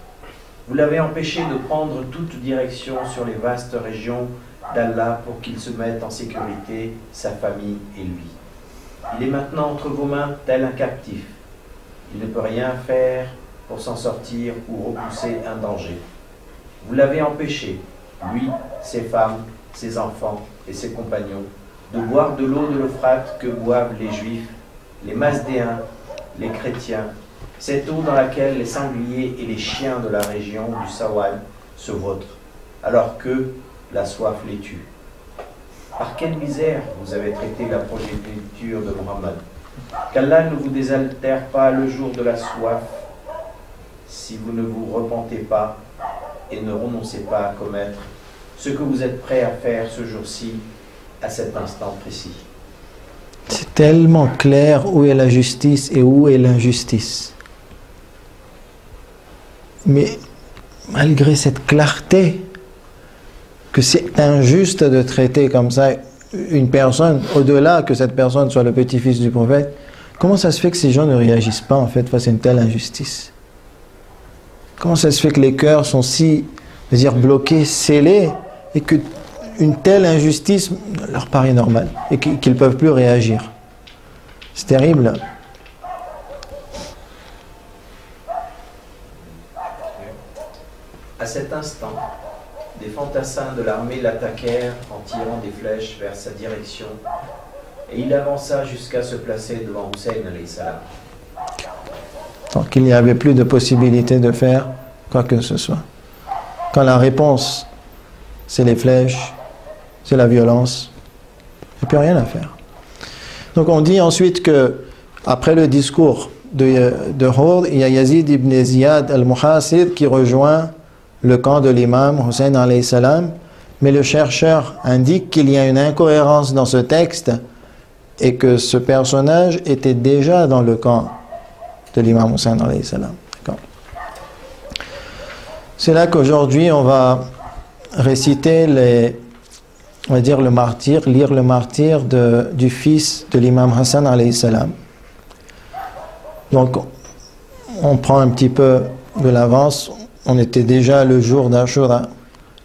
Vous l'avez empêché de prendre toute direction sur les vastes régions d'Allah pour qu'il se mette en sécurité, sa famille et lui. Il est maintenant entre vos mains tel un captif. Il ne peut rien faire pour s'en sortir ou repousser un danger. Vous l'avez empêché, lui, ses femmes, ses enfants et ses compagnons, de boire de l'eau de l'Euphrate que boivent les Juifs, les Masdéens, les chrétiens, cette eau dans laquelle les sangliers et les chiens de la région du Sawan se vautrent, alors que la soif les tue. Par quelle misère vous avez traité la progéniture de Muhammad? Qu'Allah ne vous désaltère pas le jour de la soif, si vous ne vous repentez pas et ne renoncez pas à commettre ce que vous êtes prêts à faire ce jour-ci, à cet instant précis. C'est tellement clair où est la justice et où est l'injustice. Mais malgré cette clarté, que c'est injuste de traiter comme ça une personne, au-delà que cette personne soit le petit-fils du prophète, comment ça se fait que ces gens ne réagissent pas en fait face à une telle injustice? Comment ça se fait que les cœurs sont si, bloqués, scellés, et que une telle injustice leur paraît normale, et qu'ils ne peuvent plus réagir? C'est terrible. À cet instant, des fantassins de l'armée l'attaquèrent en tirant des flèches vers sa direction, et il avança jusqu'à se placer devant Hussein alayhi salam. Donc il n'y avait plus de possibilité de faire quoi que ce soit. Quand la réponse, c'est les flèches, c'est la violence, il n'y a plus rien à faire. Donc on dit ensuite que, après le discours de Hurd, il y a Yazid ibn Ziyad al-Muhasir qui rejoint le camp de l'imam Hussein alayhi salam, mais le chercheur indique qu'il y a une incohérence dans ce texte et que ce personnage était déjà dans le camp de l'imam Hussein alayhi salam. C'est là qu'aujourd'hui on va réciter lire le martyr du fils de l'imam Hassan alayhi salam. Donc on prend un petit peu de l'avance. On était déjà le jour d'Ashura.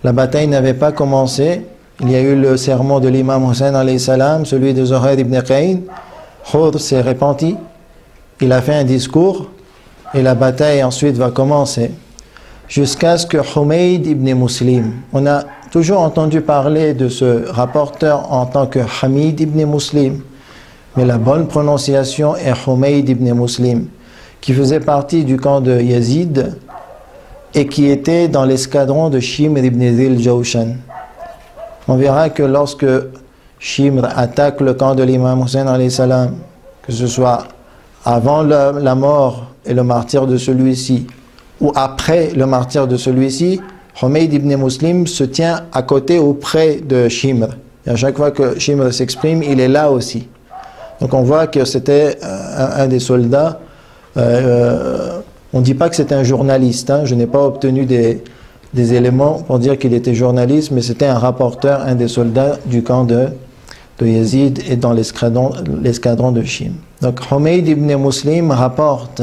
La bataille n'avait pas commencé. Il y a eu le sermon de l'imam Hussein alayhi salam, celui de Zuhair ibn Qayn. Hurd s'est repenti. Il a fait un discours et la bataille ensuite va commencer jusqu'à ce que Humayd ibn Muslim, on a toujours entendu parler de ce rapporteur en tant que Hamid ibn Muslim, mais la bonne prononciation est Humayd ibn Muslim, qui faisait partie du camp de Yazid et qui était dans l'escadron de Shimr ibn Dhil Jawshan. On verra que lorsque Shimr attaque le camp de l'imam Hussein alayhi salam, que ce soit avant la mort et le martyre de celui-ci, ou après le martyre de celui-ci, Humayd ibn Muslim se tient à côté auprès de Shimr. Et à chaque fois que Shimr s'exprime, il est là aussi. Donc on voit que c'était un des soldats. On ne dit pas que c'est un journaliste, hein. Je n'ai pas obtenu des éléments pour dire qu'il était journaliste, mais c'était un rapporteur, un des soldats du camp de Yazid et dans l'escadron de Shimr. Donc Humayd ibn Muslim rapporte: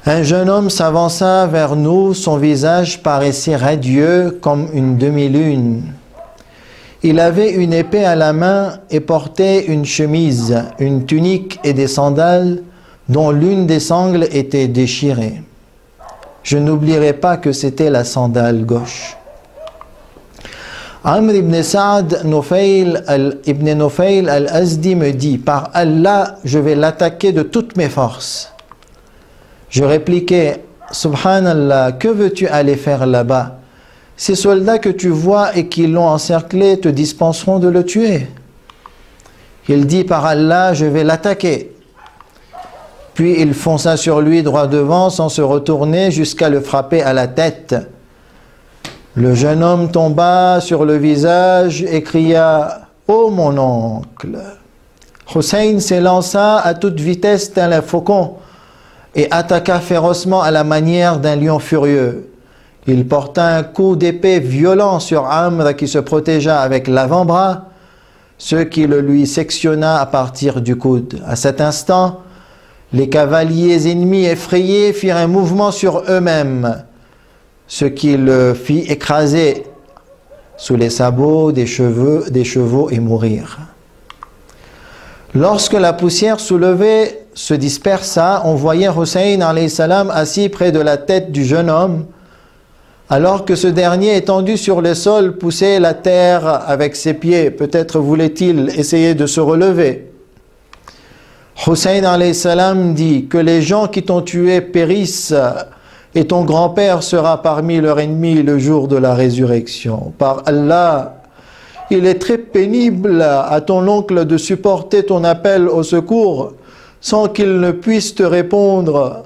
un jeune homme s'avança vers nous, son visage paraissait radieux comme une demi-lune. Il avait une épée à la main et portait une chemise, une tunique et des sandales dont l'une des sangles était déchirée. Je n'oublierai pas que c'était la sandale gauche. Amr ibn Sa'd ibn Nufayl al-Azdi me dit: par Allah, je vais l'attaquer de toutes mes forces. Je répliquai: Subhanallah, que veux-tu aller faire là-bas? Ces soldats que tu vois et qui l'ont encerclé te dispenseront de le tuer. Il dit: par Allah, je vais l'attaquer. Puis il fonça sur lui droit devant sans se retourner jusqu'à le frapper à la tête. Le jeune homme tomba sur le visage et cria « Oh mon oncle !» Hussein s'élança à toute vitesse tel un faucon et attaqua férocement à la manière d'un lion furieux. Il porta un coup d'épée violent sur Amr qui se protégea avec l'avant-bras, ce qui le lui sectionna à partir du coude. À cet instant, les cavaliers ennemis effrayés firent un mouvement sur eux-mêmes, ce qui le fit écraser sous les sabots des chevaux et mourir. Lorsque la poussière soulevée se dispersa, on voyait Hussein alayhi salam assis près de la tête du jeune homme, alors que ce dernier, étendu sur le sol, poussait la terre avec ses pieds. Peut-être voulait-il essayer de se relever. Hussein alayhi salam dit que les gens qui t'ont tué périssent et ton grand-père sera parmi leurs ennemis le jour de la résurrection. Par Allah, il est très pénible à ton oncle de supporter ton appel au secours sans qu'il ne puisse te répondre,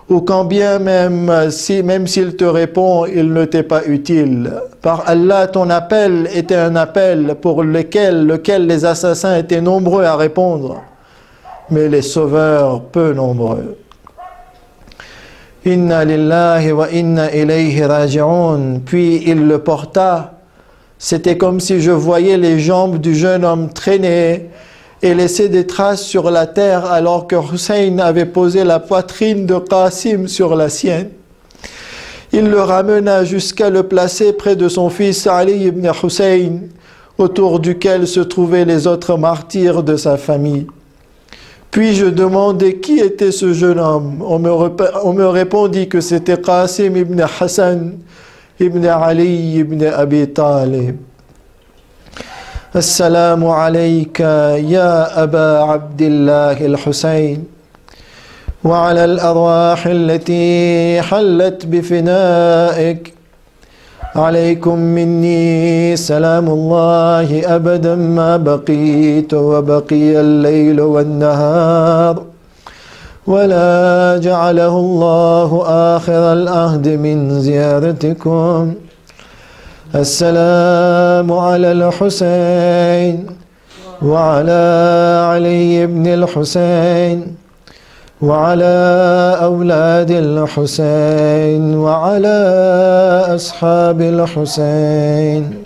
ou quand bien même s'il te répond, il ne t'est pas utile. Par Allah, ton appel était un appel pour lequel les assassins étaient nombreux à répondre, mais les sauveurs peu nombreux. Inna lillahi wa inna ilayhi raji'un. Puis il le porta. C'était comme si je voyais les jambes du jeune homme traîner et laisser des traces sur la terre alors que Hussein avait posé la poitrine de Qasim sur la sienne. Il le ramena jusqu'à le placer près de son fils Ali ibn Hussein, autour duquel se trouvaient les autres martyrs de sa famille. Puis je demandai qui était ce jeune homme. On me répondit que c'était Qasim ibn Hassan ibn Ali ibn Abi Talib. Assalamu alayka ya Aba Abdillah al-Husayn wa ala al-arwah allati hallat bifina'ik. عليكم مني سلام الله أبدا ما بقيت وبقي الليل والنهار ولا جعله الله آخر العهد من زيارتكم. السلام على الحسين وعلى علي بن الحسين وعلى أولاد الحسين وعلى أصحاب الحسين.